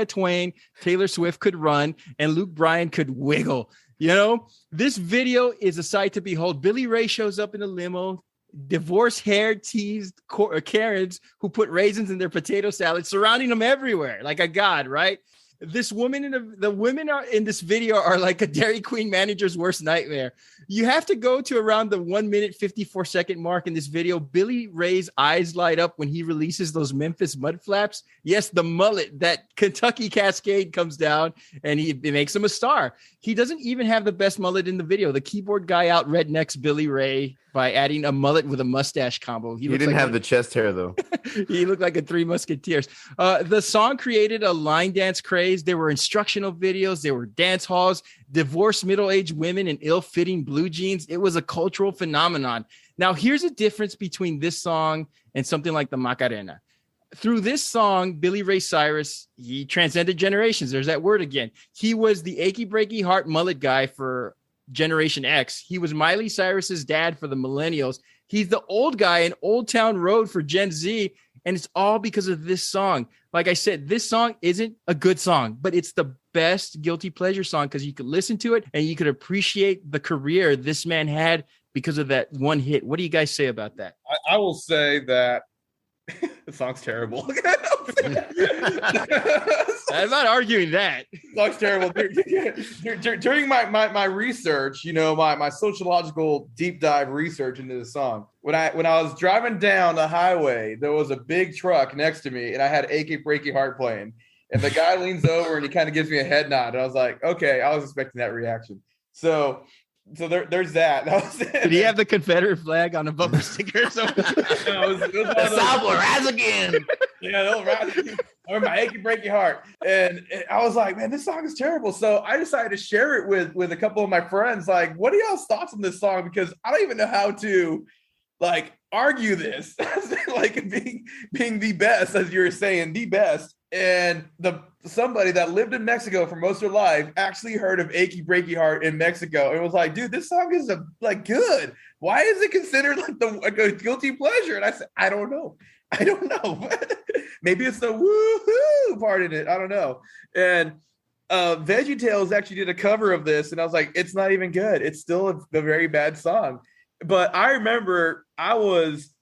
Twain, Taylor Swift could run, and Luke Bryan could wiggle. You know, this video is a sight to behold. Billy Ray shows up in a limo, divorced, hair teased Karens who put raisins in their potato salad, surrounding them everywhere like a god, right? This woman the women are in this video are like a Dairy Queen manager's worst nightmare. You have to go to around the 1 minute 54 second mark in this video. Billy Ray's eyes light up when he releases those Memphis mud flaps. Yes, the mullet, that Kentucky Cascade comes down, and it makes him a star. He doesn't even have the best mullet in the video. The keyboard guy out rednecks Billy Ray by adding a mullet with a mustache combo. He didn't have the chest hair, though. He looked like a Three Musketeers. The song created a line dance craze. There were instructional videos. There were dance halls, divorced middle-aged women in ill-fitting blue jeans. It was a cultural phenomenon. Now, here's a difference between this song and something like the Macarena. Through this song, Billy Ray Cyrus, he transcended generations. There's that word again. He was the achy breaky heart mullet guy for Generation X. He was Miley Cyrus's dad for the millennials. He's the old guy in Old Town Road for Gen Z. And it's all because of this song. Like I said, this song isn't a good song, but it's the best guilty pleasure song because you could listen to it and you could appreciate the career this man had because of that one hit. What do you guys say about that? I will say that the song's terrible. I'm not arguing that. The song's terrible. During my research, you know, my sociological deep dive research into the song, when I was driving down the highway, there was a big truck next to me, and I had Achy Breaky Heart playing. And the guy leans over and he kind of gives me a head nod. And I was like, okay, I was expecting that reaction. So there's that. That was it. Did he have the Confederate flag on a bumper sticker or something? No, it was The South will rise again. Yeah, they'll rise again. Or my achy breaky heart. And I was like, man, this song is terrible. So I decided to share it with a couple of my friends. Like, what are y'all's thoughts on this song? Because I don't even know how to like argue this. Like being the best, as you were saying, the best. And somebody that lived in Mexico for most of their life actually heard of Achy Breaky Heart in Mexico and was like, dude, this song is good. Why is it considered like a guilty pleasure? And I said, I don't know. Maybe it's the woohoo part in it. I don't know. And VeggieTales actually did a cover of this, and I was like, it's not even good. It's still a very bad song. But I remember I was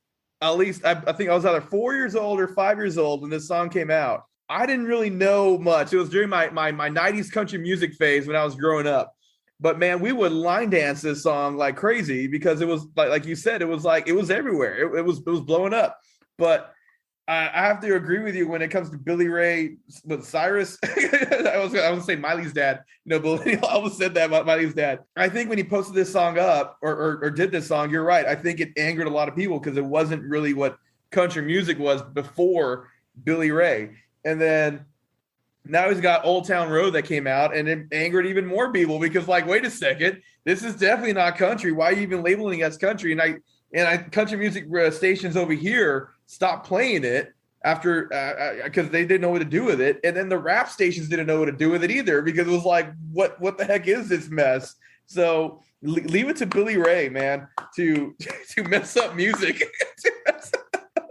at least, I think I was either 4 years old or 5 years old when this song came out. I didn't really know much. It was during my 90s country music phase when I was growing up. But man, we would line dance this song like crazy because it was like you said, it was everywhere. It was blowing up. But I have to agree with you when it comes to Billy Ray with Cyrus. I was going to say Miley's dad. No, but I almost said that about Miley's dad. I think when he posted this song up or did this song, you're right. I think it angered a lot of people because it wasn't really what country music was before Billy Ray. And then now he's got Old Town Road that came out, and it angered even more people because, like, wait a second, this is definitely not country. Why are you even labeling it as country? And country music stations over here stopped playing it after because they didn't know what to do with it, and then the rap stations didn't know what to do with it either because it was like, what the heck is this mess? So leave it to Billy Ray, man, to mess up music.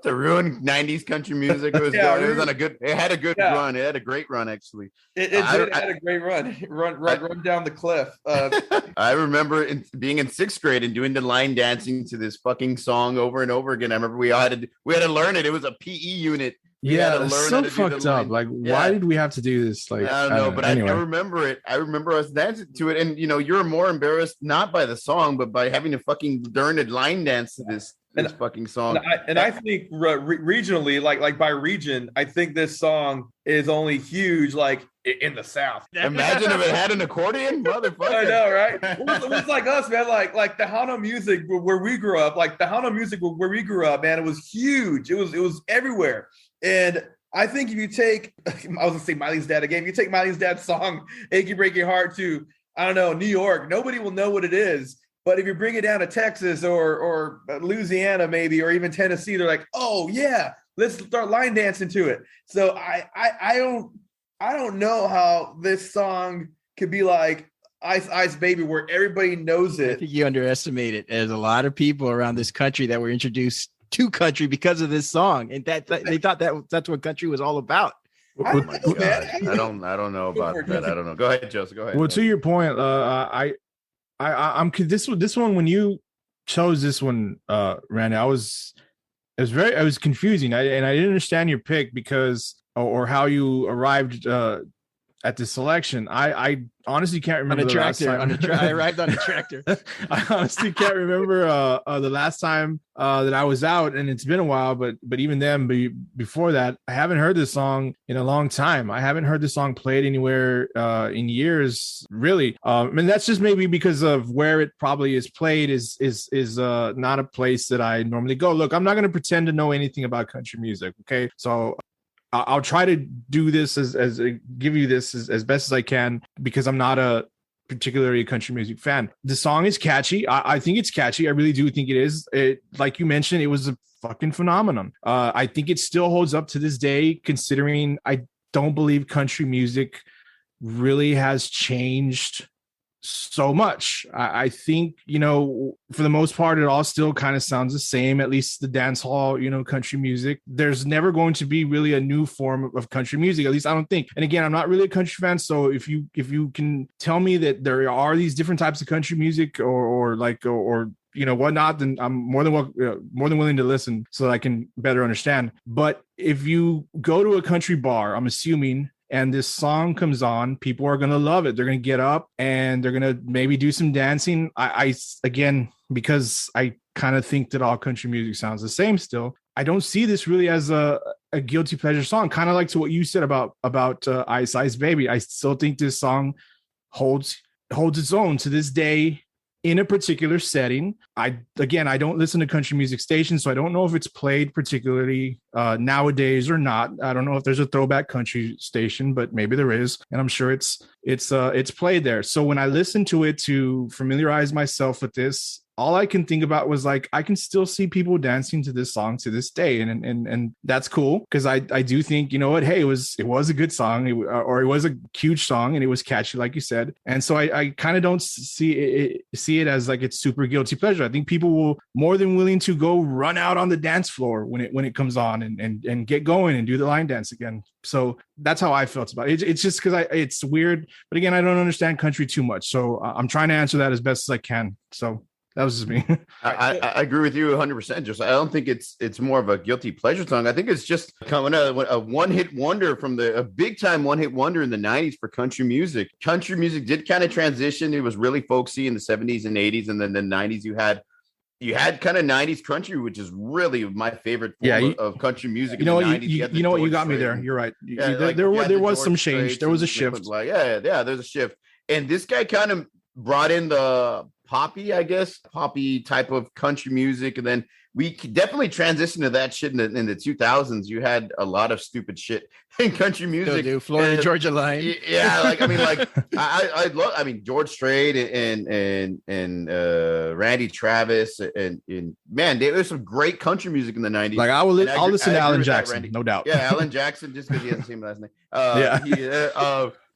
To ruin 90s country music. It was it was on a good, it had a good run. It had a great run, actually. It had a great run. Run down the cliff. I remember being in 6th grade and doing the line dancing to this fucking song over and over again. I remember we had to learn it. It was a PE unit. Yeah, it's so fucked up. Like, why did we have to do this? Like, I don't know, but anyway. I remember it. I remember us dancing to it, and you're more embarrassed not by the song, but by having to fucking learn a line dance to this fucking song. And I think regionally, like by region, I think this song is only huge like in the South. Imagine if it had an accordion, motherfucker. I know, right? It was like us, man. Like the Hano music where we grew up, man, it was huge. It was everywhere. And I think if you take, I was gonna say Miley's Dad again. If you take Miley's Dad's song, "Achy Break Your Heart" to, I don't know, New York, nobody will know what it is. But if you bring it down to Texas or Louisiana, maybe, or even Tennessee, they're like, "Oh yeah, let's start line dancing to it." So I don't know how this song could be like Ice Ice Baby, where everybody knows it. I think you underestimate it. There's a lot of people around this country that were introduced to country because of this song, and that they thought that's what country was all about. Oh my God. I don't know about that. I don't know. Go ahead, Joseph. Go ahead. Well, to your point, I'm this one, when you chose this one, Randy, it was confusing. I didn't understand your pick because or how you arrived at the selection. I honestly can't remember I arrived on a tractor. I honestly can't remember the last time that I was out, and it's been a while. But even then, before that, I haven't heard this song in a long time. I haven't heard this song played anywhere in years, really. And that's just maybe because of where it probably is played is not a place that I normally go. Look, I'm not going to pretend to know anything about country music. Okay, so I'll try to do this as give you this as best as I can, because I'm not a particularly country music fan. The song is catchy. I think it's catchy. I really do think it is. Like you mentioned, it was a fucking phenomenon. I think it still holds up to this day, considering I don't believe country music really has changed so much. I think, for the most part, it all still kind of sounds the same, at least the dance hall, country music. There's never going to be really a new form of country music, at least I don't think. And again, I'm not really a country fan, so if you can tell me that there are these different types of country music or whatnot, then I'm more than willing to listen so that I can better understand. But if you go to a country bar, I'm assuming, and this song comes on, people are going to love it. They're going to get up and they're going to maybe do some dancing. I again, because I kind of think that all country music sounds the same still, I don't see this really as a guilty pleasure song. Kind of like to what you said about Ice Ice Baby. I still think this song holds its own to this day in a particular setting. I don't listen to country music stations, so I don't know if it's played particularly nowadays or not. I don't know if there's a throwback country station, but maybe there is, and I'm sure it's played there. So when I listened to it to familiarize myself with this, all I can think about was like, I can still see people dancing to this song to this day. And that's cool. Cause I do think, you know what? Hey, it was a good song, or it was a huge song, and it was catchy, like you said. And so I kind of don't see it as like it's super guilty pleasure. I think people will more than willing to go run out on the dance floor when it comes on and get going and do the line dance again. So that's how I felt about it. It's just because it's weird. But again, I don't understand country too much. So I'm trying to answer that as best as I can. So that was just me. I agree with you 100%. Just I don't think it's more of a guilty pleasure song. I think it's just kind of a one-hit wonder a big-time one-hit wonder in the 90s for country music. Country music did kind of transition. It was really folksy in the 70s and 80s, and then the 90s you had kind of 90s country, which is really my favorite form of country music. You know what? You got me there. You're right. There was some change. There was a shift. There's a shift. And this guy kind of brought in the poppy type of country music, and then we definitely transitioned to that shit in the 2000s. You had a lot of stupid shit in country music. Dude, Florida Georgia Line. Yeah, I love George Strait and Randy Travis and man, there was some great country music in the 90s. Like I'll listen to Alan Jackson, no doubt. Yeah, Alan Jackson, just because he has the same last name.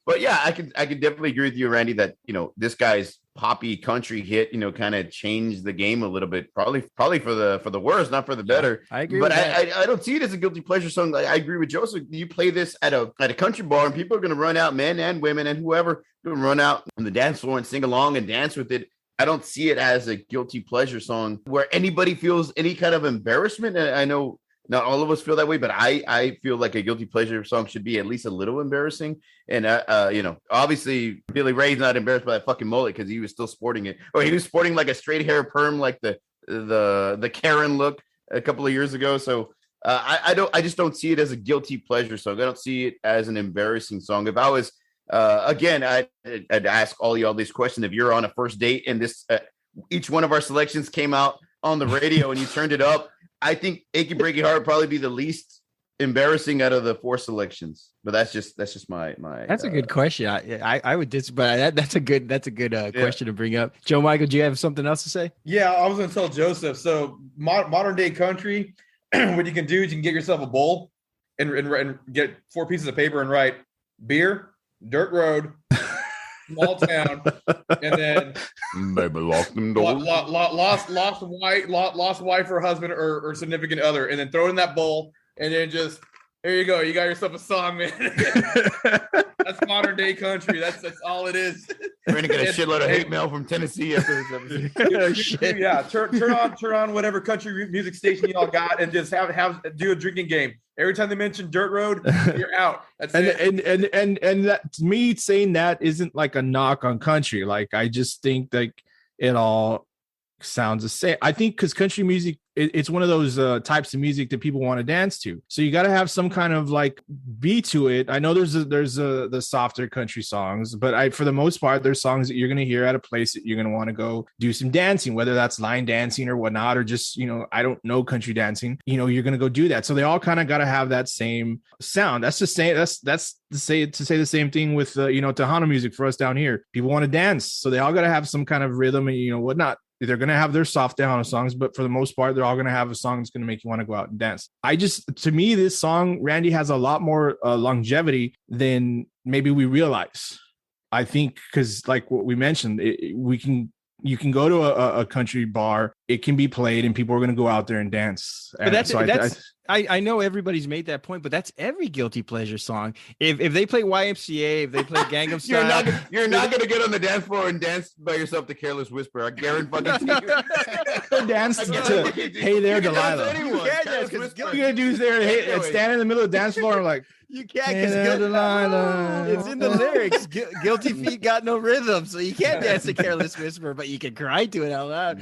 But yeah, I could definitely agree with you, Randy, that this guy's poppy country hit, kind of changed the game a little bit. Probably for the worse, not for the better. I agree. But with that. I don't see it as a guilty pleasure song. Like, I agree with Joseph. You play this at a country bar, and people are going to run out, men and women and whoever, going to run out on the dance floor and sing along and dance with it. I don't see it as a guilty pleasure song where anybody feels any kind of embarrassment. And I know not all of us feel that way, but I feel like a guilty pleasure song should be at least a little embarrassing. And, obviously Billy Ray's not embarrassed by that fucking mullet because he was still sporting it. Or he was sporting like a straight hair perm, like the Karen look a couple of years ago. So I just don't see it as a guilty pleasure song. I don't see it as an embarrassing song. If I was, again, I'd ask all y'all this question. If you're on a first date and this, each one of our selections came out on the radio and you turned it up, I think Achy Breaky Heart would probably be the least embarrassing out of the 4 selections. But that's just my. That's a good question. I would but that's a good question to bring up. Joe Michael, do you have something else to say? Yeah, I was going to tell Joseph. So modern day country, what you can do is you can get yourself a bowl and get 4 pieces of paper and write beer, dirt road, small town, and then maybe lost them doors. Lost wife or husband or significant other, and then throw it in that bowl, and then just here you go. You got yourself a song, man. That's modern day country. That's all it is. We're gonna get a shitload of hate mail from Tennessee after this episode. Yeah, turn on whatever country music station y'all got, and just do a drinking game. Every time they mention Dirt Road, you're out. That's it. And that, me saying that isn't like a knock on country. Like, I just think like it all sounds the same. I think because country music, it's one of those types of music that people want to dance to. So you got to have some kind of like beat to it. I know there's the softer country songs, but for the most part, there's songs that you're going to hear at a place that you're going to want to go do some dancing, whether that's line dancing or whatnot, or just, I don't know country dancing, you're going to go do that. So they all kind of got to have that same sound. That's the same. That's to say the same thing with, Tejano music for us down here. People want to dance. So they all got to have some kind of rhythm and, whatnot. They're going to have their soft Tejano songs, but for the most part, they're all going to have a song that's going to make you want to go out and dance. To me, this song, Randy, has a lot more longevity than maybe we realize. I think because like what we mentioned, you can go to a country bar, it can be played and people are going to go out there and dance. But I know everybody's made that point, but that's every guilty pleasure song. If they play YMCA, if they play Gangnam Style, you're not gonna get on the dance floor and dance by yourself to Careless Whisper. I guarantee you. Dance to Hey There Delilah. You're gonna do is there stand in the middle of the dance floor and like you can't because it's in the lyrics. Guilty feet got no rhythm, so you can't dance to Careless Whisper, but you can cry to it out loud.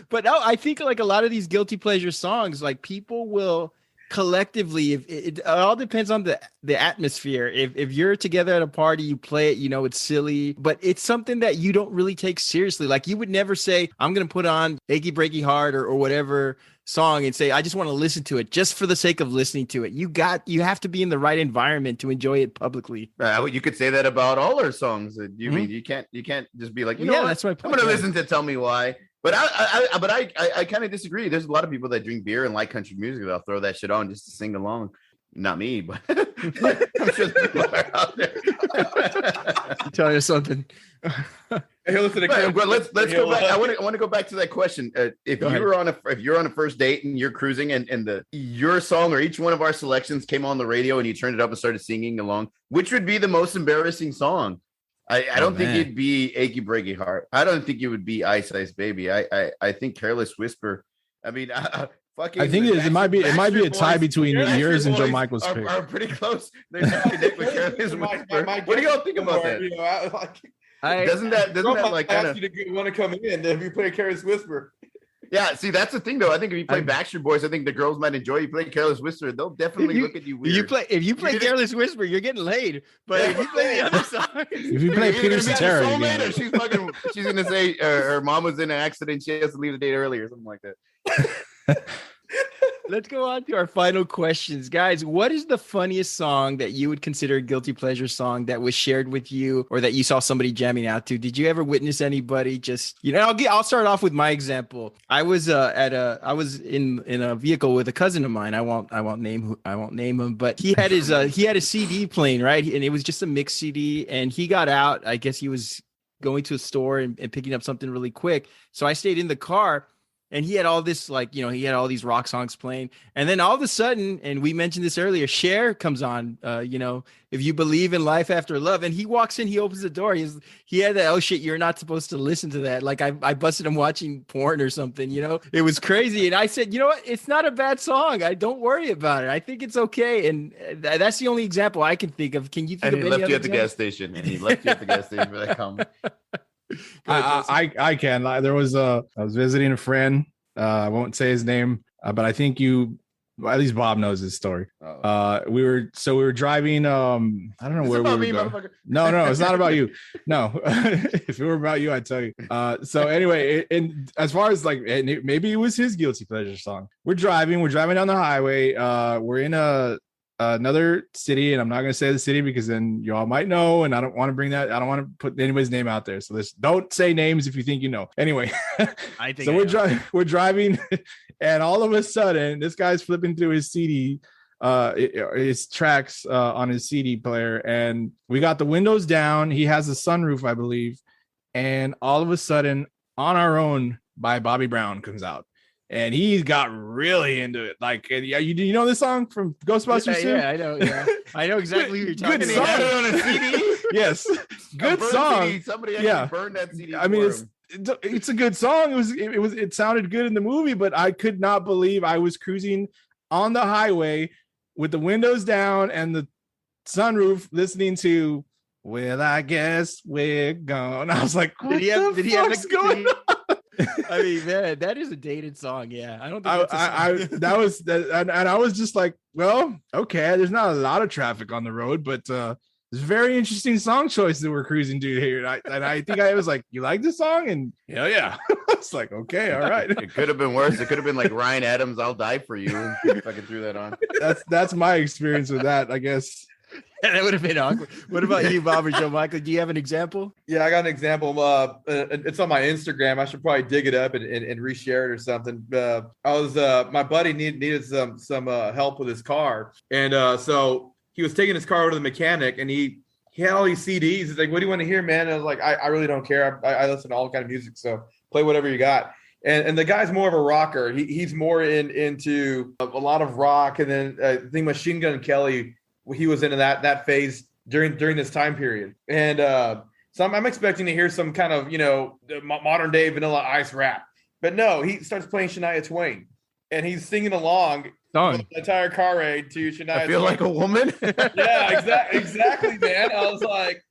But no, I think like a lot of these guilty pleasure songs, like people will collectively, if it all depends on the atmosphere. If you're together at a party, you play it, it's silly, but it's something that you don't really take seriously. Like you would never say, I'm gonna put on Achy Breaky Heart or whatever song and say, I just want to listen to it just for the sake of listening to it. You have to be in the right environment to enjoy it publically. You could say that about all our songs. You mean you can't just be like, that's my point. I'm gonna listen to Tell Me Why. But I kind of disagree. There's a lot of people that drink beer and like country music. They'll throw that shit on just to sing along. Not me, but I'm sure people are out there. I'll tell you something. Hey, listen, let's go back. I want to go back to that question. If you're on a first date and you're cruising and your song or each one of our selections came on the radio and you turned it up and started singing along, which would be the most embarrassing song? I don't think it'd be Achy Breaky Heart. I don't think it would be Ice Ice Baby. I think Careless Whisper. I mean, I think it might be a tie between yours and Joe Michael's pick. Are pretty close. They're with Careless Whisper. What do y'all think about that? Doesn't that like kind of you to want to come in if you play Careless Whisper? Yeah, see, that's the thing though. I think if you play Backstreet Boys, I think the girls might enjoy. You play Careless Whisper, they'll definitely look at you weird. If you play Careless Whisper, you're getting laid. But if you play the other song, if you play Peter Cetera, she's gonna say her mom was in an accident, she has to leave the date early or something like that. Let's go on to our final questions. Guys, what is the funniest song that you would consider a guilty pleasure song that was shared with you or that you saw somebody jamming out to? Did you ever witness anybody just, I'll start off with my example. I was in a vehicle with a cousin of mine. I won't name him, but he had he had a CD playing, right? And it was just a mix CD and he got out. I guess he was going to a store and picking up something really quick. So I stayed in the car. And he had all this, like, he had all these rock songs playing. And then all of a sudden, and we mentioned this earlier, Cher comes on, if you believe in life after love. And he walks in, he opens the door. He had that, oh shit, you're not supposed to listen to that. Like I busted him watching porn or something, It was crazy. And I said, you know what? It's not a bad song. Don't worry about it. I think it's okay. And that's the only example I can think of. Can you think and of he any left you other at the gas station. And he left you at the gas station for that comment. I can. There was I was visiting a friend. I won't say his name, but I think at least Bob knows his story. We were driving. I don't know where we were going. No, it's not about you. No, if it were about you, I'd tell you. So anyway, and as far as like, maybe it was his guilty pleasure song. We're driving down the highway. We're in another city, and I'm not going to say the city because then y'all might know, and I don't want to bring that. I don't want to put anybody's name out there. So don't say names if you think you know. Anyway, I think so we're driving, and all of a sudden, this guy's flipping through his CD, his tracks on his CD player, and we got the windows down. He has a sunroof, I believe, and all of a sudden, On Our Own by Bobby Brown comes out. And he got really into it. Like, you know this song from Ghostbusters? Yeah, I know. Yeah, I know exactly who you're talking good about. Song. He had it on a CD. Yes, good song. CD. Somebody actually burned that CD. I mean, it's a good song. It sounded good in the movie, but I could not believe I was cruising on the highway with the windows down and the sunroof, listening to "Well, I Guess We're Gone." I was like, "What the fuck's going on?" I mean, man, that is a dated song. Yeah, I don't think I was just like, well, okay, there's not a lot of traffic on the road, but it's a very interesting song choice that we're cruising to here. And I think I was like, you like this song? And yeah. It's like, okay, all right. It could have been worse. It could have been like Ryan Adams, "I'll Die for You," if I could throw that on. That's my experience with that, I guess. Yeah, that would have been awkward. What about you, Bob or Joe Michael? Do you have an example? Yeah, I got an example. It's on my Instagram. I should probably dig it up and reshare it or something. My buddy needed some help with his car, and so he was taking his car over to the mechanic, and he had all these CDs. He's like, "What do you want to hear, man?" And I was like, "I really don't care. I listen to all kind of music, so play whatever you got." And the guy's more of a rocker. He's more into a lot of rock, and then I think Machine Gun Kelly. He was into that phase during this time period, and so I'm expecting to hear some kind of modern day Vanilla Ice rap, but no, he starts playing Shania Twain, and he's singing along the entire car ride to Shania. I feel Twain. like a woman. Yeah, exactly, man. I was like,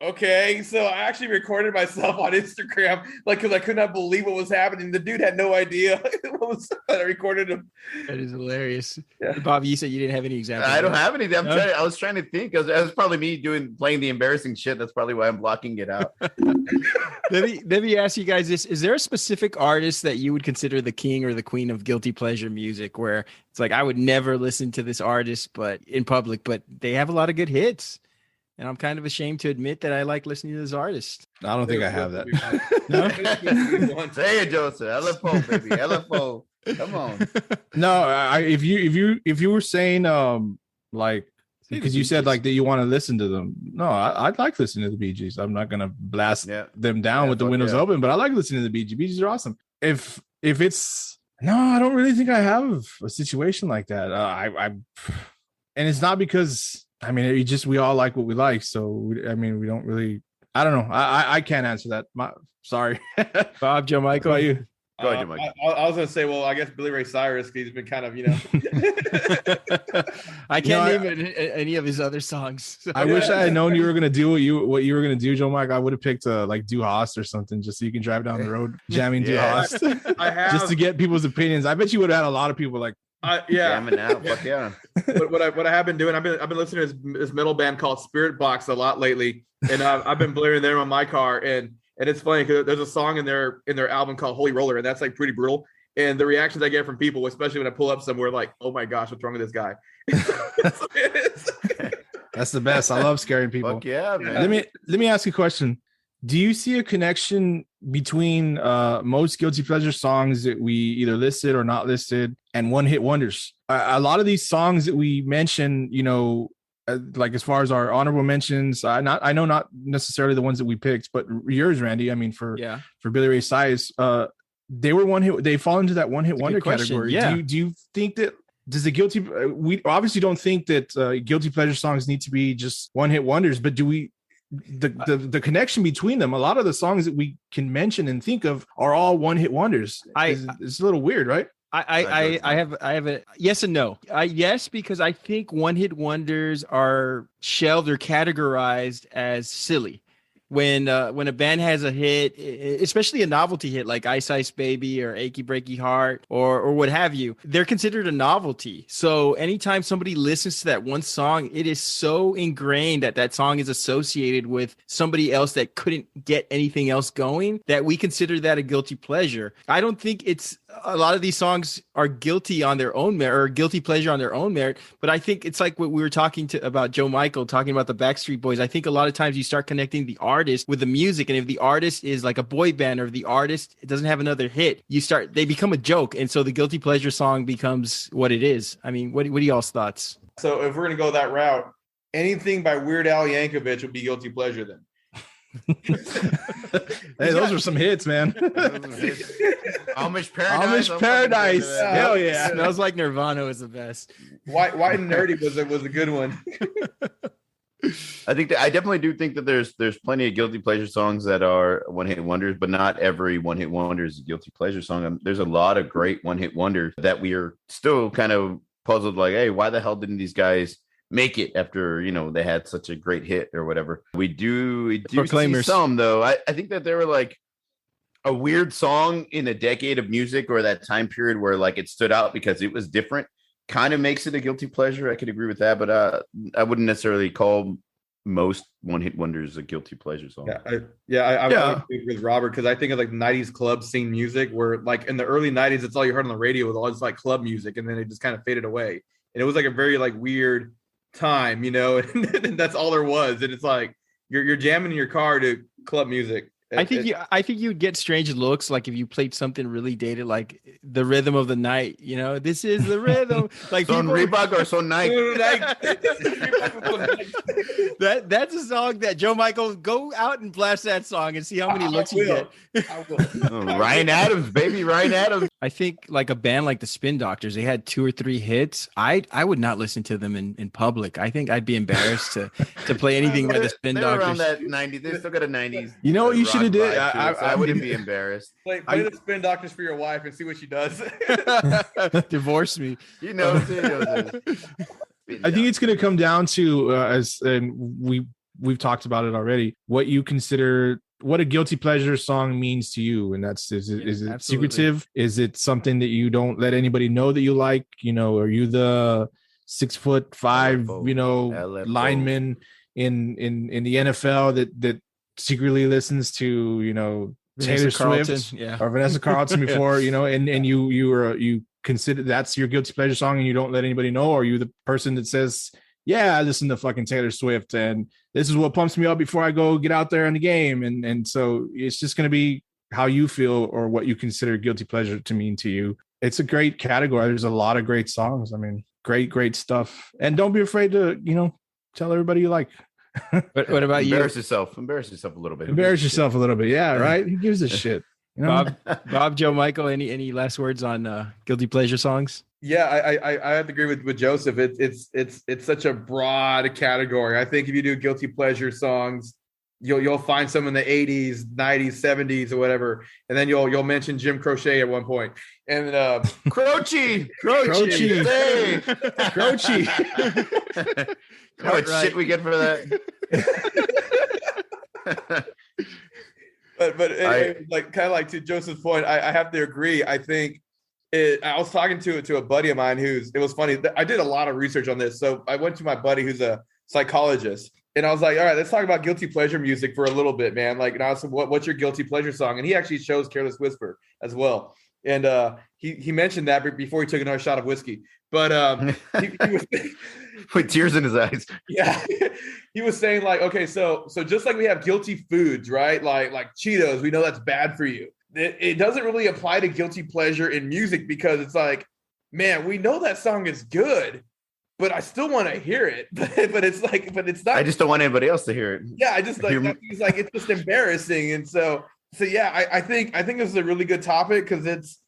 okay. So I actually recorded myself on Instagram, because I could not believe what was happening. The dude had no idea what was. I recorded him. That is hilarious. Yeah. Bob, you said you didn't have any examples. I don't have any. I was trying to think. It was probably me playing the embarrassing shit. That's probably why I'm blocking it out. Let me ask you guys this. Is there a specific artist that you would consider the king or the queen of guilty pleasure music where it's like, I would never listen to this artist but in public, but they have a lot of good hits? And I'm kind of ashamed to admit that I like listening to this artist. I don't think I have that. No? Say it, Joseph. LFO, baby. LFO. Come on. No, if you were saying because you said like that you want to listen to them. No, I'd like listening to the Bee Gees. I'm not gonna blast them down with the windows open, but I like listening to the Bee Gees. Bee Gees are awesome. If it's no, I don't really think I have a situation like that. And it's not because we all like what we like. So we don't really. I don't know. I can't answer that. Sorry, Bob, Joe Michael, how about you? Go ahead, Mike. I was gonna say, well, I guess Billy Ray Cyrus. He's been kind of, I can't name any of his other songs. So. I wish I had known you were gonna do what you were gonna do, Joe Mike. I would have picked like Du Hast or something, just so you can drive down the road jamming Du Hast, just to get people's opinions. I bet you would have had a lot of people like, jamming out. Fuck yeah. But what I have been doing, I've been listening to this metal band called Spirit Box a lot lately, and I've been blaring them on my car and. And it's funny because there's a song in their album called Holy Roller, and that's like pretty brutal. And the reactions I get from people, especially when I pull up somewhere, like, "Oh my gosh, what's wrong with this guy?" That's the best. I love scaring people. Fuck yeah, man. Let me ask you a question. Do you see a connection between most guilty pleasure songs that we either listed or not listed and one hit wonders? A lot of these songs that we mention, like as far as our honorable mentions, I know not necessarily the ones that we picked, but yours, Randy. I mean, for Billy Ray Cyrus, they were one hit. They fall into that one hit wonder category. Yeah. Do you think that? Does the guilty? We obviously don't think that guilty pleasure songs need to be just one hit wonders, but do we? The connection between them, a lot of the songs that we can mention and think of are all one hit wonders. It's a little weird, right? I have a yes and no. Yes, because I think one hit wonders are shelved or categorized as silly. When a band has a hit, especially a novelty hit like Ice Ice Baby or Achy Breaky Heart or what have you, they're considered a novelty. So anytime somebody listens to that one song, it is so ingrained that song is associated with somebody else that couldn't get anything else going that we consider that a guilty pleasure. I don't think it's a lot of these songs are guilty on their own merit or guilty pleasure on their own merit. But I think it's like what we were talking about Joe Michael talking about the Backstreet Boys. I think a lot of times you start connecting the artist with the music. And if the artist is like a boy band or if the artist doesn't have another hit, they become a joke. And so the guilty pleasure song becomes what it is. I mean, what are y'all's thoughts? So if we're going to go that route, anything by Weird Al Yankovic would be guilty pleasure then. Hey, those are some hits, man. Amish Paradise. Hell yeah. Smells Like Nirvana was the best. White and Nerdy was a good one. I definitely do think that there's plenty of guilty pleasure songs that are one hit wonders, but not every one hit wonder is a guilty pleasure song. There's a lot of great one hit wonders that we are still kind of puzzled, like, hey, why the hell didn't these guys make it after they had such a great hit or whatever? We do see some, though. I think that they were like a weird song in a decade of music or that time period where like it stood out because it was different, kind of makes it a guilty pleasure. I could agree with that, but I wouldn't necessarily call most one hit wonders a guilty pleasure song. I agree with Robert, because I think of like 90s club scene music where like in the early 90s it's all you heard on the radio with all this like club music, and then it just kind of faded away, and it was like a very like weird time, and that's all there was. And it's like you're jamming in your car to club music. I think you'd get strange looks like if you played something really dated, like The Rhythm of the Night. This is the rhythm. Like Son Reebok or Son Nike. That's a song that Joe Michael, go out and blast that song and see how many looks you get. I will. Ryan Adams, baby, Ryan Adams. I think like a band like the Spin Doctors, they had 2 or 3 hits. I would not listen to them in public. I think I'd be embarrassed to play anything by the Spin Doctors. Around that 90s, they still got a 90s. You know what you should have did? I wouldn't be embarrassed. Play the Spin Doctors for your wife and see what she does. Divorce me. I think it's going to come down to we've talked about it already. What you consider what a guilty pleasure song means to you, and that's is it absolutely. Secretive? Is it something that you don't let anybody know that you like? Are you the 6'5", lineman in the NFL that secretly listens to Taylor Swift or Vanessa Carlton before and you consider that's your guilty pleasure song and you don't let anybody know? Or are you the person that says, yeah, I listen to fucking Taylor Swift and this is what pumps me up before I go get out there in the game? And so it's just going to be how you feel or what you consider guilty pleasure to mean to you. It's a great category. There's a lot of great songs. I mean, great stuff. And don't be afraid to tell everybody you like. What about you? Embarrass yourself a little bit. Embarrass yourself a little bit. Yeah, right. Who gives a shit? Bob, Joe, Michael, any last words on guilty pleasure songs? Yeah, I have to agree with Joseph. It's such a broad category. I think if you do guilty pleasure songs, you'll find some in the 80s, 90s, 70s, or whatever, and then you'll mention Jim Croce at one point. And Croce. Hey. Croce. How much shit we get for that? but like kind of like to Joseph's point, I have to agree. I think I was talking to a buddy of mine it was funny. I did a lot of research on this. So I went to my buddy who's a psychologist, and I was like, all right, let's talk about guilty pleasure music for a little bit, man. Like, and I was like, what's your guilty pleasure song? And he actually chose Careless Whisper as well. And he mentioned that before he took another shot of whiskey. But he was with tears in his eyes. Yeah. He was saying like, okay, so just like we have guilty foods, right? Like Cheetos, we know that's bad for you. It doesn't really apply to guilty pleasure in music, because it's like, man, we know that song is good, but I still want to hear it. But it's not. I just don't want anybody else to hear it. Yeah, I just like he's like it's just embarrassing, and so yeah, I think this is a really good topic because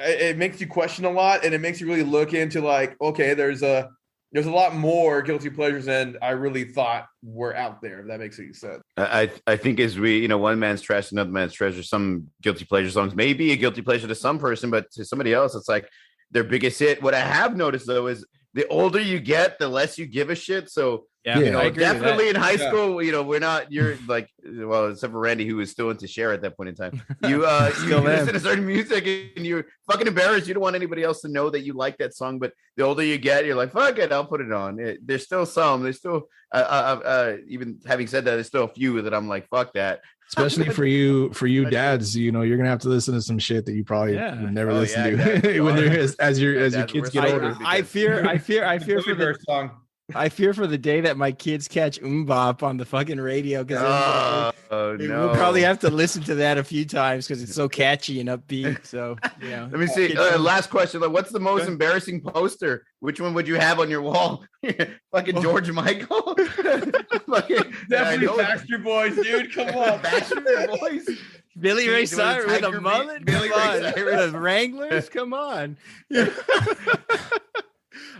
it makes you question a lot, and it makes you really look into like, okay, there's a lot more guilty pleasures than I really thought were out there. If that makes any sense. I think as we, one man's trash, another man's treasure. Some guilty pleasure songs may be a guilty pleasure to some person, but to somebody else, it's like their biggest hit. What I have noticed though is the older you get, the less you give a shit. So definitely in high school, we're not. You're like, well, except for Randy, who was still into Cher at that point in time. You listen to certain music and you're fucking embarrassed. You don't want anybody else to know that you like that song. But the older you get, you're like, fuck it, I'll put it on. There's still some. There's still even having said that, there's still a few that I'm like, fuck that. Especially for you dads, you're gonna have to listen to some shit that you probably would never listen to when as your kids get older. I fear for the song. I fear for the day that my kids catch Bop on the fucking radio because we'll probably have to listen to that a few times because it's so catchy and upbeat. So let me see. Last question: what's the most embarrassing poster? Which one would you have on your wall? Fucking George Michael. Definitely Backstreet Boys, dude. Come on, Backstreet Boys. Billy Ray Cyrus with a mullet. Come on, the Wranglers. Come on.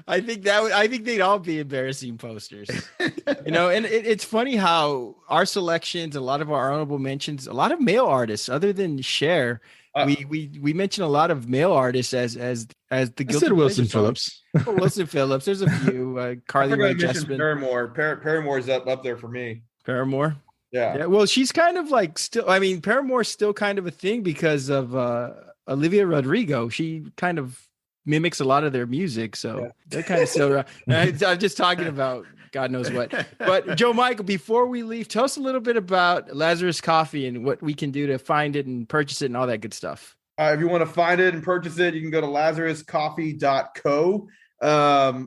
I think they'd all be embarrassing posters, and it's funny how our selections, a lot of our honorable mentions, a lot of male artists other than Cher, we mention a lot of male artists as the guilty Wilson Phillips. Wilson Phillips. There's a few, Carly Rae Jepsen. Paramore's up there for me. Paramore. Yeah. Well, she's kind of like still, I mean, Paramore's still kind of a thing because of Olivia Rodrigo. She kind of mimics a lot of their music, so they're kind of still around. I'm just talking about God knows what. But Joe Michael, before we leave, tell us a little bit about Lazarus Coffee and what we can do to find it and purchase it and all that good stuff. If you want to find it and purchase it, you can go to lazaruscoffee.co.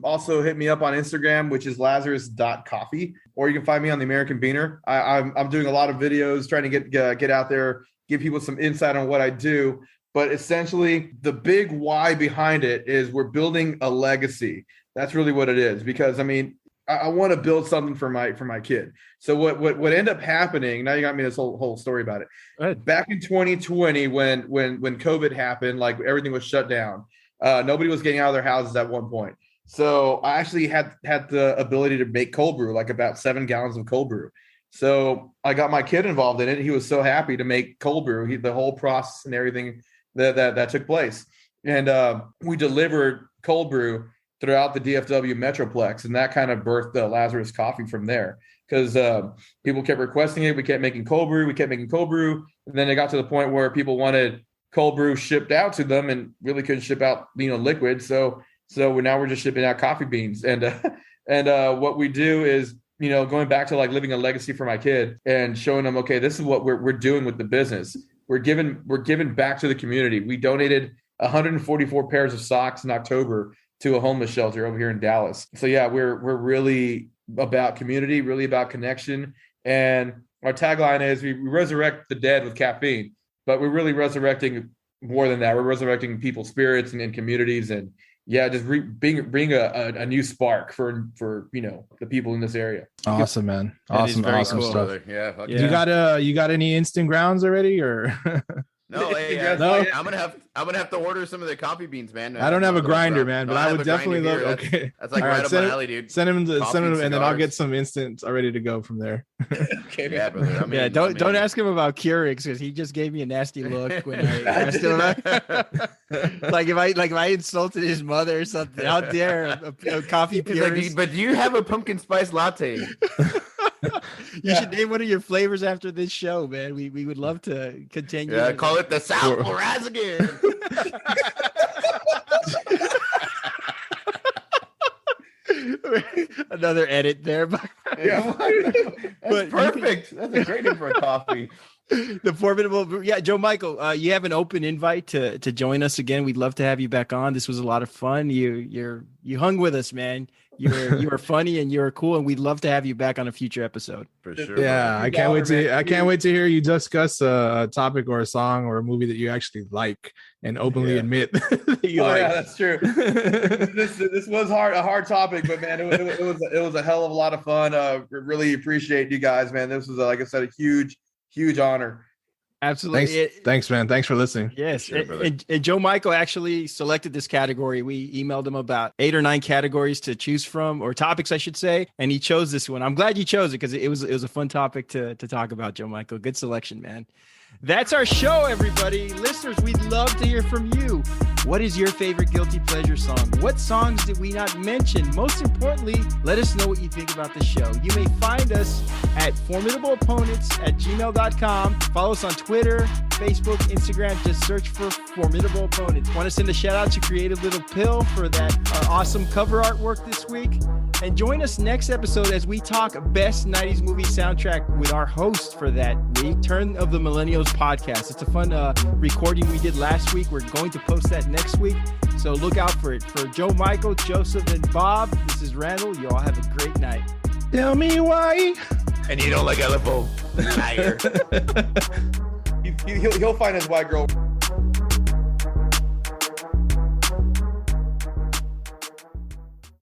Also hit me up on Instagram, which is lazarus.coffee, or you can find me on the American Beaner. I'm doing a lot of videos trying to get out there, give people some insight on what I do. But essentially, the big why behind it is we're building a legacy. That's really what it is. Because I mean, I want to build something for my kid. So what ended up happening? Now you got me this whole story about it. Back in 2020, when COVID happened, like everything was shut down. Nobody was getting out of their houses at one point. So I actually had the ability to make cold brew, like about 7 gallons of cold brew. So I got my kid involved in it. He was so happy to make cold brew. The whole process and everything that took place. And we delivered cold brew throughout the DFW Metroplex. And that kind of birthed Lazarus Coffee from there. Because people kept requesting it. We kept making cold brew. And then it got to the point where people wanted cold brew shipped out to them and really couldn't ship out, liquid. So now we're just shipping out coffee beans. And what we do is, going back to like living a legacy for my kid and showing them, okay, this is what we're doing with the business. We're giving back to the community. We donated 144 pairs of socks in October to a homeless shelter over here in Dallas. So yeah, we're really about community, really about connection. And our tagline is we resurrect the dead with caffeine, but we're really resurrecting more than that. We're resurrecting people's spirits and communities, and just bring a new spark for the people in this area. Awesome, man. Awesome cool. stuff. Yeah. You got any instant grounds already, or? No, no. I'm gonna have to order some of the coffee beans, man. I don't have a grinder, man, but I would definitely love. Okay, that's like right up my alley, dude. Send him, and then I'll get some instant ready to go from there. Okay, yeah, brother. Don't ask him about Keurigs because he just gave me a nasty look when I asked him. Like if I insulted his mother or something. How dare a coffee Keurigs? But do you have a pumpkin spice latte? You should name one of your flavors after this show, man. We would love to continue. Yeah, call it the South Morazigan. Another edit there, but perfect. That's a great name for a coffee. The formidable, Joe Michael, you have an open invite to join us again. We'd love to have you back on. This was a lot of fun. You hung with us, man. You are funny and you're cool, and we'd love to have you back on a future episode. For sure. Yeah, bro. I can't wait to. I can't wait to hear you discuss a topic or a song or a movie that you actually like and openly admit that you like. Yeah, that's true. this was a hard topic, but man, it was a hell of a lot of fun. Really appreciate you guys, man. This was like I said, a huge honor. Absolutely. Thanks, man. Thanks for listening. Yes. Sure, and Joe Michael actually selected this category. We emailed him about 8 or 9 categories to choose from, or topics, I should say. And he chose this one. I'm glad you chose it because it was a fun topic to talk about, Joe Michael. Good selection, man. That's our show, everybody. Listeners, we'd love to hear from you. What is your favorite guilty pleasure song? What songs did we not mention? Most importantly, let us know what you think about the show. You may find us at formidableopponents@gmail.com. Follow us on Twitter, Facebook, Instagram. Just search for Formidable Opponents. Want to send a shout out to Creative Little Pill for that awesome cover artwork this week. And join us next episode as we talk best 90s movie soundtrack with our host for that week, Turn of the Millennials podcast. It's a fun recording we did last week. We're going to post that next week, so look out for it. For Joe Michael, Joseph, and Bob, this is Randall. You all have a great night. Tell me why. And you don't like LFO. Liar. He'll find his white girl.